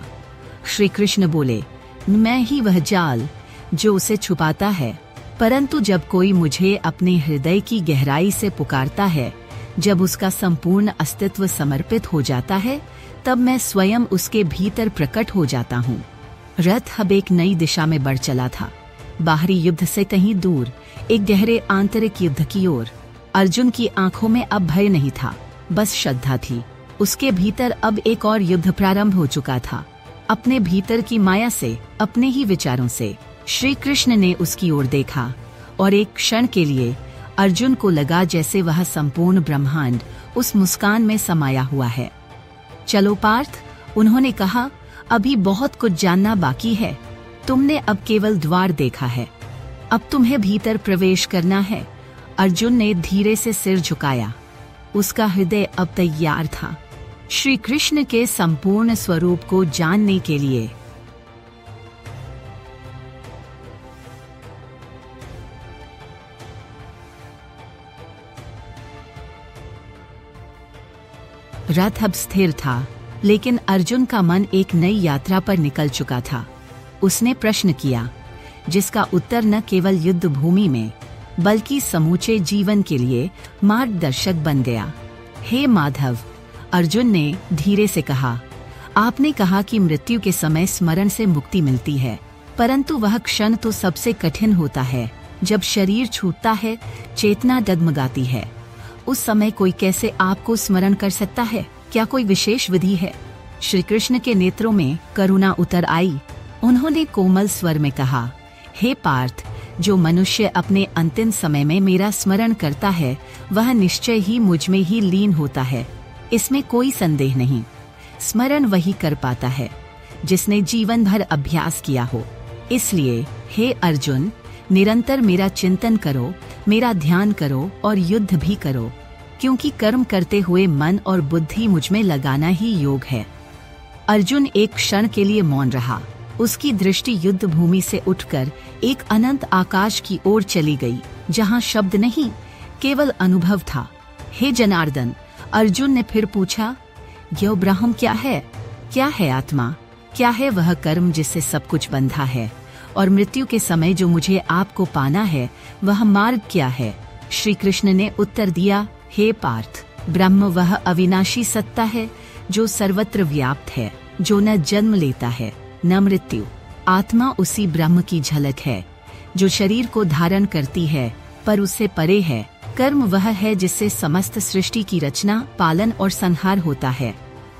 श्री कृष्ण बोले, मैं ही वह जाल जो उसे छुपाता है। परंतु जब कोई मुझे अपने हृदय की गहराई से पुकारता है, जब उसका संपूर्ण अस्तित्व समर्पित हो जाता है, तब मैं स्वयं उसके भीतर प्रकट हो जाता हूँ। रथ अब एक नई दिशा में बढ़ चला था, बाहरी युद्ध से कहीं दूर, एक गहरे आंतरिक युद्ध की ओर। अर्जुन की आंखों में अब भय नहीं था, बस श्रद्धा थी। उसके भीतर अब एक और युद्ध प्रारंभ हो चुका था, अपने भीतर की माया से, अपने ही विचारों से। श्री कृष्ण ने उसकी ओर देखा और एक क्षण के लिए अर्जुन को लगा जैसे वह संपूर्ण ब्रह्मांड उस मुस्कान में समाया हुआ है। चलो पार्थ, उन्होंने कहा, अभी बहुत कुछ जानना बाकी है। तुमने अब केवल द्वार देखा है, अब तुम्हें भीतर प्रवेश करना है। अर्जुन ने धीरे से सिर झुकाया। उसका हृदय अब तैयार था श्री कृष्ण के संपूर्ण स्वरूप को जानने के लिए। रथ अब स्थिर था, लेकिन अर्जुन का मन एक नई यात्रा पर निकल चुका था। उसने प्रश्न किया, जिसका उत्तर न केवल युद्ध भूमि में, बल्कि समूचे जीवन के लिए मार्गदर्शक बन गया। हे माधव, अर्जुन ने धीरे से कहा, आपने कहा कि मृत्यु के समय स्मरण से मुक्ति मिलती है, परंतु वह क्षण तो सबसे कठिन होता है जब शरीर छूटता है, चेतना डगमगाती है। उस समय कोई कैसे आपको स्मरण कर सकता है? क्या कोई विशेष विधि है? श्री कृष्ण के नेत्रों में करुणा उतर आई। उन्होंने कोमल स्वर में कहा, हे पार्थ, जो मनुष्य अपने अंतिम समय में मेरा स्मरण करता है, वह निश्चय ही मुझ में ही लीन होता है। इसमें कोई संदेह नहीं। स्मरण वही कर पाता है जिसने जीवन भर अभ्यास किया हो। इसलिए हे अर्जुन, निरंतर मेरा चिंतन करो, मेरा ध्यान करो और युद्ध भी करो, क्योंकि कर्म करते हुए मन और बुद्धि मुझ में लगाना ही योग है। अर्जुन एक क्षण के लिए मौन रहा। उसकी दृष्टि युद्ध भूमि से उठकर एक अनंत आकाश की ओर चली गई, जहां शब्द नहीं, केवल अनुभव था। हे जनार्दन, अर्जुन ने फिर पूछा, यो ब्रह्म क्या है? क्या है आत्मा? क्या है वह कर्म जिससे सब कुछ बंधा है? और मृत्यु के समय जो मुझे आपको पाना है, वह मार्ग क्या है? श्री कृष्ण ने उत्तर दिया, हे पार्थ, ब्रह्म वह अविनाशी सत्ता है जो सर्वत्र व्याप्त है, जो न जन्म लेता है न मृत्यु। आत्मा उसी ब्रह्म की झलक है जो शरीर को धारण करती है, पर उससे परे है। कर्म वह है जिससे समस्त सृष्टि की रचना, पालन और संहार होता है।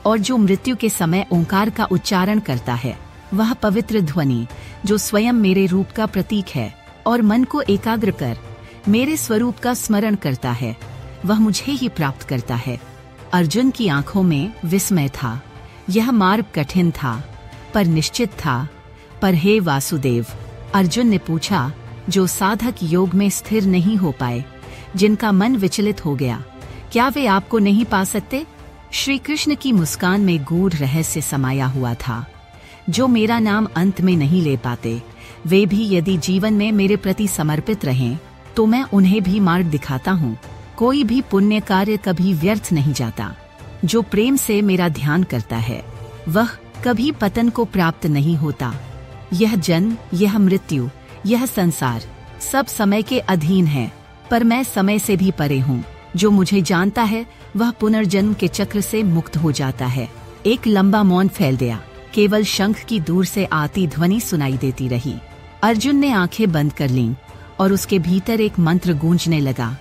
और जो मृत्यु के समय ओंकार का उच्चारण करता है, वह पवित्र ध्वनि जो स्वयं मेरे रूप का प्रतीक है और मन को एकाग्र कर मेरे स्वरूप का स्मरण करता है, वह मुझे ही प्राप्त करता है। अर्जुन की आंखों में विस्मय था। यह मार्ग कठिन था पर निश्चित था। पर हे वासुदेव, अर्जुन ने पूछा, जो साधक योग में स्थिर नहीं हो पाए, जिनका मन विचलित हो गया, क्या वे आपको नहीं पा सकते? श्री कृष्ण की मुस्कान में गूढ़ रहस्य समाया हुआ था। जो मेरा नाम अंत में नहीं ले पाते, वे भी यदि जीवन में मेरे प्रति समर्पित रहें, तो मैं उन्हें भी मार्ग दिखाता हूँ। कोई भी पुण्य कार्य कभी व्यर्थ नहीं जाता। जो प्रेम से मेरा ध्यान करता है, वह कभी पतन को प्राप्त नहीं होता। यह जन्म, यह मृत्यु, यह संसार सब समय के अधीन है, पर मैं समय से भी परे हूँ। जो मुझे जानता है, वह पुनर्जन्म के चक्र से मुक्त हो जाता है। एक लंबा मौन फैल गया। केवल शंख की दूर से आती ध्वनि सुनाई देती रही। अर्जुन ने आंखें बंद कर लीं और उसके भीतर एक मंत्र गूंजने लगा।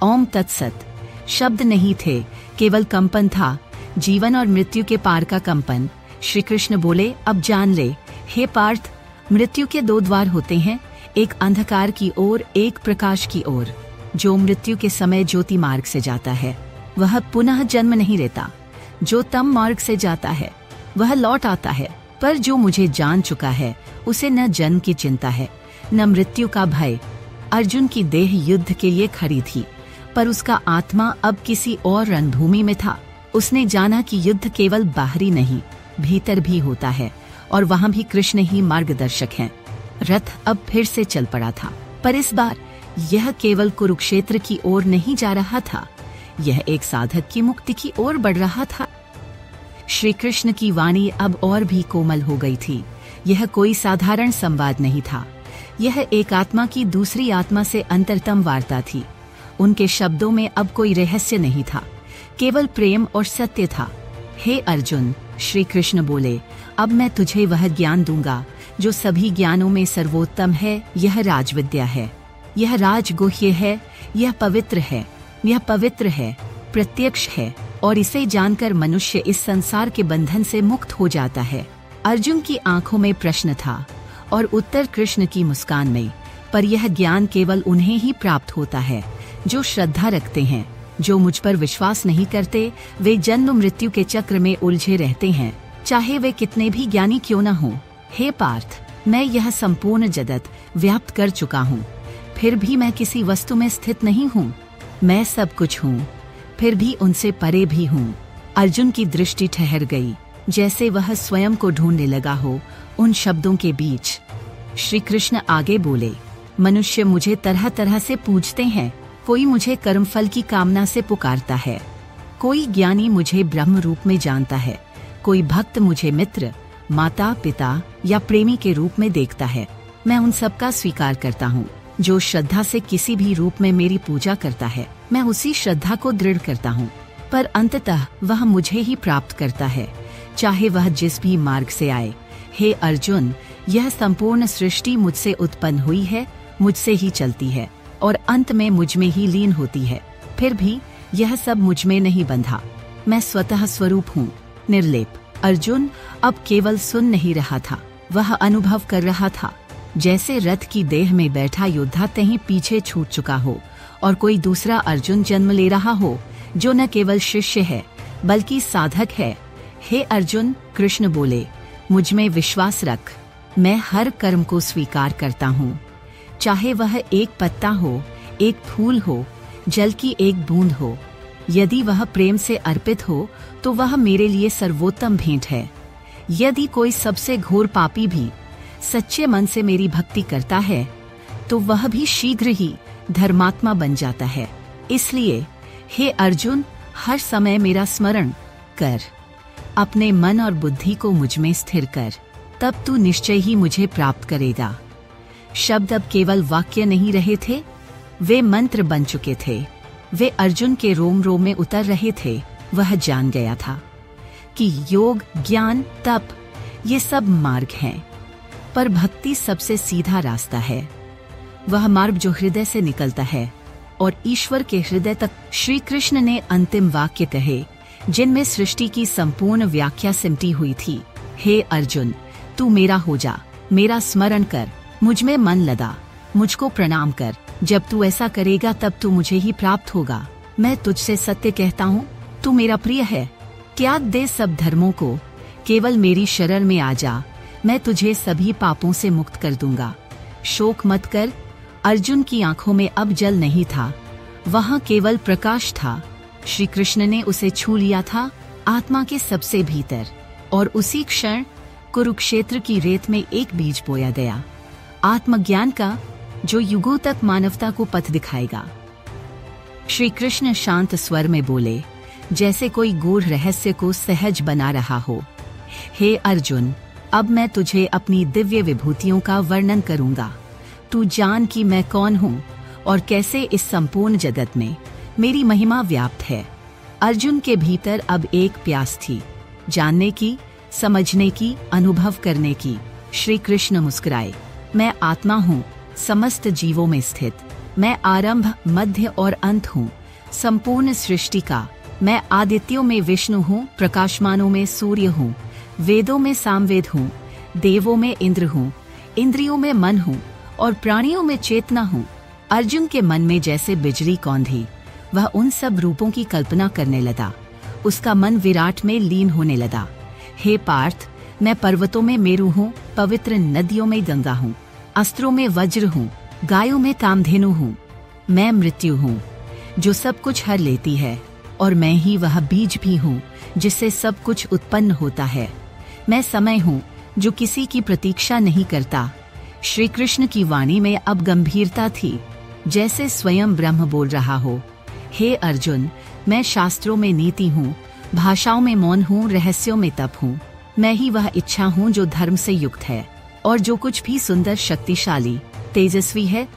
ओम तत्सत। शब्द नहीं थे, केवल कंपन था, जीवन और मृत्यु के पार का कंपन। श्री कृष्ण बोले, अब जान ले हे पार्थ, मृत्यु के दो द्वार होते हैं, एक अंधकार की ओर, एक प्रकाश की ओर। जो मृत्यु के समय ज्योति मार्ग से जाता है, वह पुनः जन्म नहीं लेता। जो तम मार्ग से जाता है, वह लौट आता है। पर जो मुझे जान चुका है, उसे न जन्म की चिंता है, न मृत्यु का भय। अर्जुन की देह युद्ध के लिए खड़ी थी, पर उसका आत्मा अब किसी और रणभूमि में था। उसने जाना कि युद्ध केवल बाहरी नहीं, भीतर भी होता है, और वहाँ भी कृष्ण ही मार्गदर्शक हैं। रथ अब फिर से चल पड़ा था, पर इस बार यह केवल कुरुक्षेत्र की ओर नहीं जा रहा था, यह एक साधक की मुक्ति की ओर बढ़ रहा था। श्री कृष्ण की वाणी अब और भी कोमल हो गई थी। यह कोई साधारण संवाद नहीं था, यह एक आत्मा की दूसरी आत्मा से अंतरतम वार्ता थी। उनके शब्दों में अब कोई रहस्य नहीं था, केवल प्रेम और सत्य था। हे अर्जुन, श्री कृष्ण बोले, अब मैं तुझे वह ज्ञान दूंगा जो सभी ज्ञानों में सर्वोत्तम है। यह राजविद्या है, यह राजगुह्य है, यह पवित्र है, यह पवित्र है, प्रत्यक्ष है, और इसे जानकर मनुष्य इस संसार के बंधन से मुक्त हो जाता है। अर्जुन की आंखों में प्रश्न था और उत्तर कृष्ण की मुस्कान में। पर यह ज्ञान केवल उन्हें ही प्राप्त होता है जो श्रद्धा रखते हैं। जो मुझ पर विश्वास नहीं करते, वे जन्म मृत्यु के चक्र में उलझे रहते हैं, चाहे वे कितने भी ज्ञानी क्यों न हो। हे पार्थ, मैं यह संपूर्ण जगत व्याप्त कर चुका हूँ, फिर भी मैं किसी वस्तु में स्थित नहीं हूँ। मैं सब कुछ हूँ, फिर भी उनसे परे भी हूँ। अर्जुन की दृष्टि ठहर गई, जैसे वह स्वयं को ढूंढने लगा हो उन शब्दों के बीच। श्री कृष्ण आगे बोले, मनुष्य मुझे तरह तरह से पूछते हैं। कोई मुझे कर्मफल की कामना से पुकारता है, कोई ज्ञानी मुझे ब्रह्म रूप में जानता है, कोई भक्त मुझे मित्र, माता पिता या प्रेमी के रूप में देखता है। मैं उन सब का स्वीकार करता हूँ। जो श्रद्धा से किसी भी रूप में मेरी पूजा करता है, मैं उसी श्रद्धा को दृढ़ करता हूँ, पर अंततः वह मुझे ही प्राप्त करता है, चाहे वह जिस भी मार्ग से आए। हे अर्जुन, यह संपूर्ण सृष्टि मुझसे उत्पन्न हुई है, मुझसे ही चलती है और अंत में मुझ में ही लीन होती है। फिर भी यह सब मुझ में नहीं बंधा। मैं स्वतः स्वरूप हूँ, निर्लेप। अर्जुन अब केवल सुन नहीं रहा था, वह अनुभव कर रहा था। जैसे रथ की देह में बैठा योद्धा कहीं पीछे छूट चुका हो और कोई दूसरा अर्जुन जन्म ले रहा हो, जो न केवल शिष्य है बल्कि साधक है। हे अर्जुन, कृष्ण बोले, मुझ में विश्वास रख। मैं हर कर्म को स्वीकार करता हूँ, चाहे वह एक पत्ता हो, एक फूल हो, जल की एक बूंद हो। यदि वह प्रेम से अर्पित हो तो वह मेरे लिए सर्वोत्तम भेंट है। यदि कोई सबसे घोर पापी भी सच्चे मन से मेरी भक्ति करता है, तो वह भी शीघ्र ही धर्मात्मा बन जाता है। इसलिए हे अर्जुन, हर समय मेरा स्मरण कर, अपने मन और बुद्धि को मुझ में स्थिर कर, तब तू निश्चय ही मुझे प्राप्त करेगा। शब्द अब केवल वाक्य नहीं रहे थे, वे मंत्र बन चुके थे। वे अर्जुन के रोम रोम में उतर रहे थे। वह जान गया था कि योग, ज्ञान, तप ये सब मार्ग हैं, पर भक्ति सबसे सीधा रास्ता है। वह मार्ग जो हृदय से निकलता है और ईश्वर के हृदय तक। श्री कृष्ण ने अंतिम वाक्य कहे, जिनमें सृष्टि की संपूर्ण व्याख्या सिमटी हुई थी। हे अर्जुन, तू मेरा हो जा, मेरा स्मरण कर, मुझ में मन लगा, मुझको प्रणाम कर। जब तू ऐसा करेगा तब तू मुझे ही प्राप्त होगा। मैं तुझसे सत्य कहता हूँ, तू मेरा प्रिय है। त्याग दे सब धर्मों को, केवल मेरी शरण में आ जा, मैं तुझे सभी पापों से मुक्त कर दूंगा। शोक मत कर, अर्जुन की आंखों में अब जल नहीं था, वहां केवल प्रकाश था। श्री कृष्ण ने उसे छू लिया था आत्मा के सबसे भीतर, और उसी क्षण कुरुक्षेत्र की रेत में एक बीज बोया गया, आत्मज्ञान का, जो युगों तक मानवता को पथ दिखाएगा। श्री कृष्ण शांत स्वर में बोले, जैसे कोई गूढ़ रहस्य को सहज बना रहा हो। हे अर्जुन, अब मैं तुझे अपनी दिव्य विभूतियों का वर्णन करूंगा। तू जान कि मैं कौन हूँ और कैसे इस संपूर्ण जगत में मेरी महिमा व्याप्त है। अर्जुन के भीतर अब एक प्यास थी, जानने की, समझने की, अनुभव करने की। श्री कृष्ण मुस्कुराए, मैं आत्मा हूँ, समस्त जीवों में स्थित। मैं आरंभ, मध्य और अंत हूँ, संपूर्ण सृष्टि का। मैं आदित्यों में विष्णु हूँ, प्रकाशमानों में सूर्य हूँ, वेदों में सामवेद हूँ, देवों में इंद्र हूँ, इंद्रियों में मन हूँ और प्राणियों में चेतना हूँ। अर्जुन के मन में जैसे बिजली कौंधी, वह उन सब रूपों की कल्पना करने लगा। उसका मन विराट में लीन होने लगा। हे पार्थ, मैं पर्वतों में मेरु हूँ, पवित्र नदियों में गंगा हूँ, अस्त्रों में वज्र हूँ, गायों में कामधेनु हूँ। मैं मृत्यु हूँ जो सब कुछ हर लेती है, और मैं ही वह बीज भी हूँ जिससे सब कुछ उत्पन्न होता है। मैं समय हूँ जो किसी की प्रतीक्षा नहीं करता। श्री कृष्ण की वाणी में अब गंभीरता थी, जैसे स्वयं ब्रह्म बोल रहा हो। हे अर्जुन, मैं शास्त्रों में नीति हूँ, भाषाओं में मौन हूँ, रहस्यों में तप हूँ। मैं ही वह इच्छा हूँ जो धर्म से युक्त है, और जो कुछ भी सुंदर, शक्तिशाली, तेजस्वी है,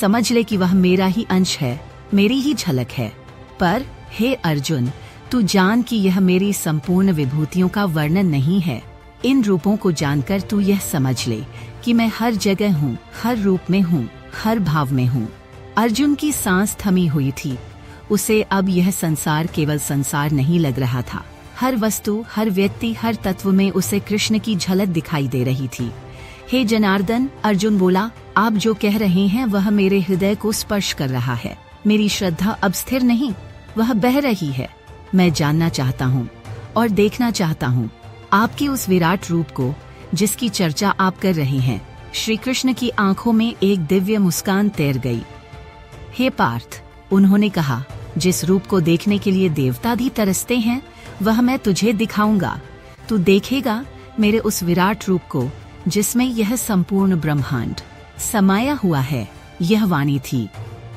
समझ ले कि वह मेरा ही अंश है, मेरी ही झलक है। पर हे अर्जुन, तू जान कि यह मेरी संपूर्ण विभूतियों का वर्णन नहीं है। इन रूपों को जानकर तू यह समझ ले कि मैं हर जगह हूँ, हर रूप में हूँ, हर भाव में हूँ। अर्जुन की सांस थमी हुई थी। उसे अब यह संसार केवल संसार नहीं लग रहा था। हर वस्तु, हर व्यक्ति, हर तत्व में उसे कृष्ण की झलक दिखाई दे रही थी। हे जनार्दन, अर्जुन बोला, आप जो कह रहे हैं वह मेरे हृदय को स्पर्श कर रहा है। मेरी श्रद्धा अब स्थिर नहीं, वह बह रही है। मैं जानना चाहता हूँ और देखना चाहता हूँ आपके उस विराट रूप को जिसकी चर्चा आप कर रहे हैं। श्री कृष्ण की आंखों में एक दिव्य मुस्कान तैर गई। हे पार्थ, उन्होंने कहा, जिस रूप को देखने के लिए देवता भी तरसते हैं, वह मैं तुझे दिखाऊंगा। तू देखेगा मेरे उस विराट रूप को जिसमें यह संपूर्ण ब्रह्मांड समाया हुआ है। यह वाणी थी,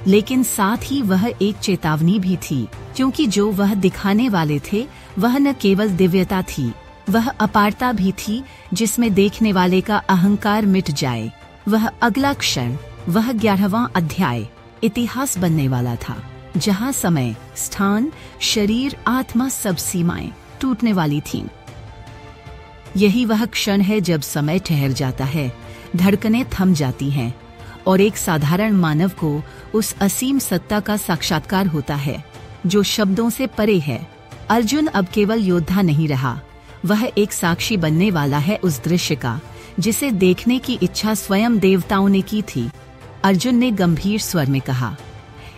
लेकिन साथ ही वह एक चेतावनी भी थी, क्योंकि जो वह दिखाने वाले थे वह न केवल दिव्यता थी, वह अपारता भी थी जिसमें देखने वाले का अहंकार मिट जाए। वह अगला क्षण, वह 11वां अध्याय इतिहास बनने वाला था, जहाँ समय, स्थान, शरीर, आत्मा, सब सीमाएं टूटने वाली थीं। यही वह क्षण है जब समय ठहर जाता है, धड़कनें थम जाती हैं और एक साधारण मानव को उस असीम सत्ता का साक्षात्कार होता है जो शब्दों से परे है। अर्जुन अब केवल योद्धा नहीं रहा, वह एक साक्षी बनने वाला है उस दृश्य का जिसे देखने की इच्छा स्वयं देवताओं ने की थी। अर्जुन ने गंभीर स्वर में कहा,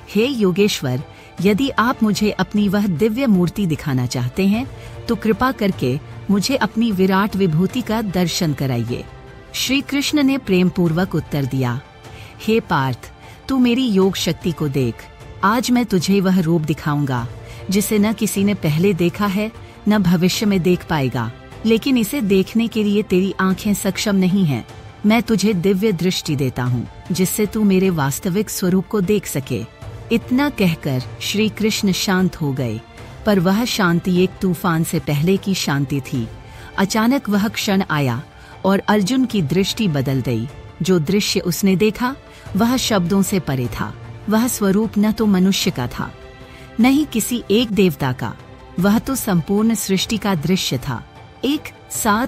हे योगेश्वर, यदि आप मुझे अपनी वह दिव्य मूर्ति दिखाना चाहते हैं तो कृपा करके मुझे अपनी विराट विभूति का दर्शन कराइए। श्री कृष्ण ने प्रेम पूर्वक उत्तर दिया, हे पार्थ, तू मेरी योग शक्ति को देख। आज मैं तुझे वह रूप दिखाऊंगा जिसे न किसी ने पहले देखा है, न भविष्य में देख पाएगा। लेकिन इसे देखने के लिए तेरी आंखें सक्षम नहीं हैं। मैं तुझे दिव्य दृष्टि देता हूँ जिससे तू मेरे वास्तविक स्वरूप को देख सके। इतना कहकर श्री कृष्ण शांत हो गए, पर वह शांति एक तूफान से पहले की शांति थी। अचानक वह क्षण आया और अर्जुन की दृष्टि बदल गई। जो दृश्य उसने देखा वह शब्दों से परे था। वह स्वरूप न तो मनुष्य का था, न ही किसी एक देवता का, वह तो संपूर्ण सृष्टि का दृश्य था। एक साथ,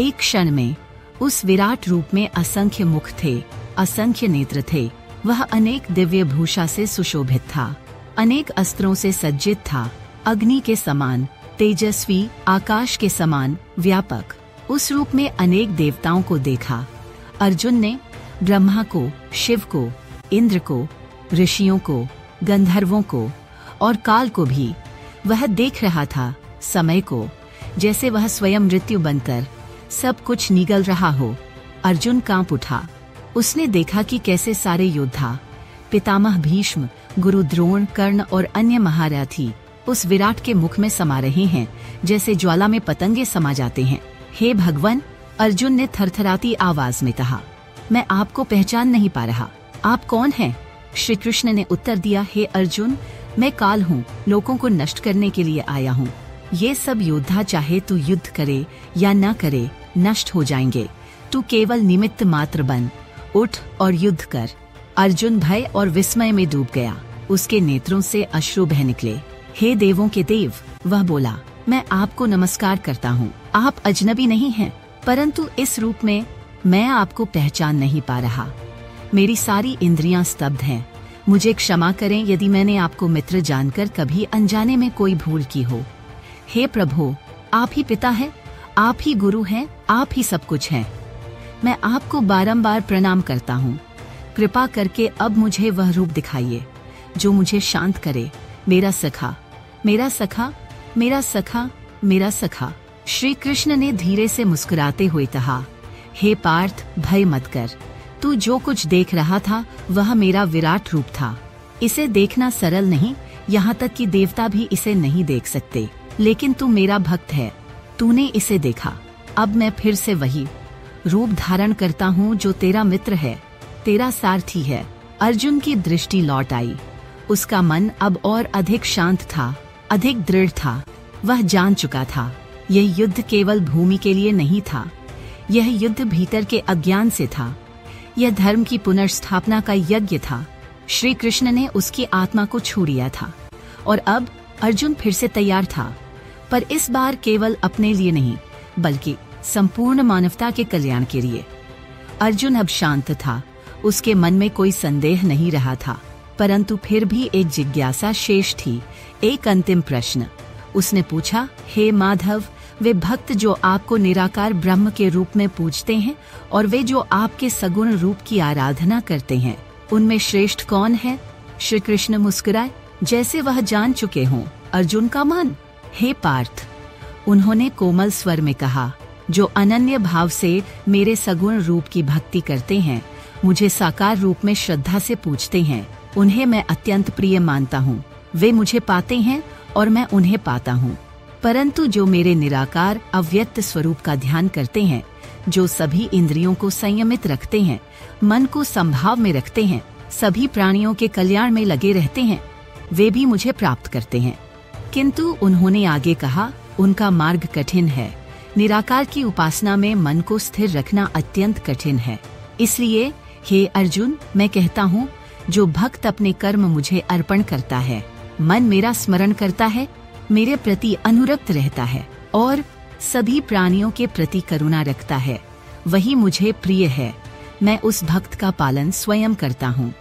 एक क्षण में उस विराट रूप में असंख्य मुख थे, असंख्य नेत्र थे। वह अनेक दिव्य भूषा से सुशोभित था, अनेक अस्त्रों से सज्जित था, अग्नि के समान तेजस्वी, आकाश के समान व्यापक। उस रूप में अनेक देवताओं को देखा। अर्जुन ने ब्रह्मा को, शिव को, इंद्र को, ऋषियों को, गंधर्वों को और काल को भी। वह देख रहा था समय को, जैसे वह स्वयं मृत्यु बनकर सब कुछ निगल रहा हो। अर्जुन कांप उठा। उसने देखा कि कैसे सारे योद्धा, पितामह भीष्म, गुरु द्रोण, कर्ण और अन्य महारथी उस विराट के मुख में समा रहे हैं, जैसे ज्वाला में पतंगे समा जाते हैं। हे भगवान, अर्जुन ने थरथराती आवाज में कहा, मैं आपको पहचान नहीं पा रहा, आप कौन हैं? श्री कृष्ण ने उत्तर दिया, हे अर्जुन, मैं काल हूँ, लोगों को नष्ट करने के लिए आया हूँ। ये सब योद्धा चाहे तू युद्ध करे या न करे, नष्ट हो जाएंगे। तू केवल निमित्त मात्र बन, उठ और युद्ध कर। अर्जुन भय और विस्मय में डूब गया, उसके नेत्रों से अश्रु बह निकले। हे देवों के देव, वह बोला, मैं आपको नमस्कार करता हूँ। आप अजनबी नहीं हैं, परंतु इस रूप में मैं आपको पहचान नहीं पा रहा। मेरी सारी इंद्रियां स्तब्ध हैं। मुझे क्षमा करें यदि मैंने आपको मित्र जानकर कभी अनजाने में कोई भूल की हो। हे प्रभु, आप ही पिता हैं, आप ही गुरु हैं, आप ही सब कुछ हैं। मैं आपको बारंबार प्रणाम करता हूँ। कृपा करके अब मुझे वह रूप दिखाइए जो मुझे शांत करे। मेरा सखा, मेरा सखा, मेरा सखा, मेरा सखा। श्री कृष्ण ने धीरे से मुस्कुराते हुए कहा, हे पार्थ, भय मत कर। तू जो कुछ देख रहा था वह मेरा विराट रूप था। इसे देखना सरल नहीं, यहाँ तक कि देवता भी इसे नहीं देख सकते, लेकिन तू मेरा भक्त है, तूने इसे देखा। अब मैं फिर से वही रूप धारण करता हूँ जो तेरा मित्र है, तेरा सारथी है। अर्जुन की दृष्टि लौट आई। उसका मन अब और अधिक शांत था, अधिक दृढ़ था। वह जान चुका था, यह युद्ध केवल भूमि के लिए नहीं था, यह युद्ध भीतर के अज्ञान से था। यह धर्म की पुनर्स्थापना का यज्ञ था। श्री कृष्ण ने उसकी आत्मा को छू लिया था और अब अर्जुन फिर से तैयार था, पर इस बार केवल अपने लिए नहीं, बल्कि संपूर्ण मानवता के कल्याण के लिए। अर्जुन अब शांत था, उसके मन में कोई संदेह नहीं रहा था, परंतु फिर भी एक जिज्ञासा शेष थी, एक अंतिम प्रश्न। उसने पूछा, हे माधव, वे भक्त जो आपको निराकार ब्रह्म के रूप में पूजते हैं और वे जो आपके सगुण रूप की आराधना करते हैं, उनमें श्रेष्ठ कौन है? श्री कृष्ण मुस्कुराए, जैसे वह जान चुके हों अर्जुन का मन। हे पार्थ, उन्होंने कोमल स्वर में कहा, जो अनन्य भाव से मेरे सगुण रूप की भक्ति करते हैं, मुझे साकार रूप में श्रद्धा से पूजते हैं, उन्हें मैं अत्यंत प्रिय मानता हूँ। वे मुझे पाते हैं और मैं उन्हें पाता हूँ। परंतु जो मेरे निराकार अव्यक्त स्वरूप का ध्यान करते हैं, जो सभी इंद्रियों को संयमित रखते हैं, मन को संभाव में रखते हैं, सभी प्राणियों के कल्याण में लगे रहते हैं, वे भी मुझे प्राप्त करते हैं। किंतु उन्होंने आगे कहा, उनका मार्ग कठिन है। निराकार की उपासना में मन को स्थिर रखना अत्यंत कठिन है। इसलिए हे अर्जुन, मैं कहता हूँ, जो भक्त अपने कर्म मुझे अर्पण करता है, मन मेरा स्मरण करता है, मेरे प्रति अनुरक्त रहता है और सभी प्राणियों के प्रति करुणा रखता है, वही मुझे प्रिय है। मैं उस भक्त का पालन स्वयं करता हूँ,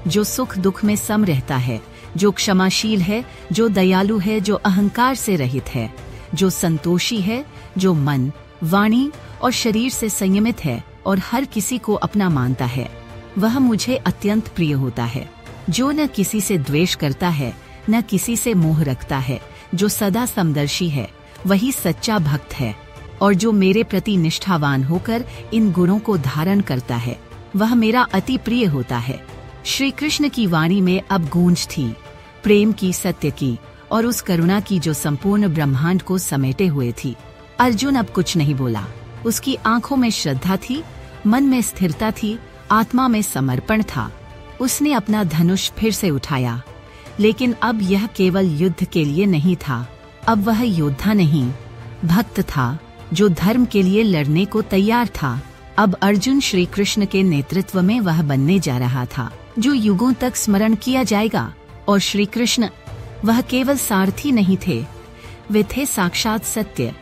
जो सुख दुख में सम रहता है, जो क्षमाशील है, जो दयालु है, जो अहंकार से रहित है, जो संतोषी है, जो मन, वाणी और शरीर से संयमित है और हर किसी को अपना मानता है, वह मुझे अत्यंत प्रिय होता है। जो न किसी से द्वेष करता है, न किसी से मोह रखता है, जो सदा समदर्शी है, वही सच्चा भक्त है। और जो मेरे प्रति निष्ठावान होकर इन गुणों को धारण करता है, वह मेरा अति प्रिय होता है। श्री कृष्ण की वाणी में अब गूंज थी, प्रेम की, सत्य की और उस करुणा की जो संपूर्ण ब्रह्मांड को समेटे हुए थी। अर्जुन अब कुछ नहीं बोला। उसकी आंखों में श्रद्धा थी, मन में स्थिरता थी, आत्मा में समर्पण था। उसने अपना धनुष फिर से उठाया, लेकिन अब यह केवल युद्ध के लिए नहीं था। अब वह योद्धा नहीं, भक्त था, जो धर्म के लिए लड़ने को तैयार था। अब अर्जुन श्री कृष्ण के नेतृत्व में वह बनने जा रहा था, जो युगों तक स्मरण किया जाएगा। और श्री कृष्ण, वह केवल सारथी नहीं थे, वे थे साक्षात सत्य,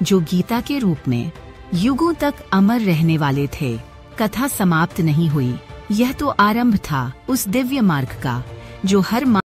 जो गीता के रूप में युगों तक अमर रहने वाले थे। कथा समाप्त नहीं हुई, यह तो आरंभ था उस दिव्य मार्ग का, जो हर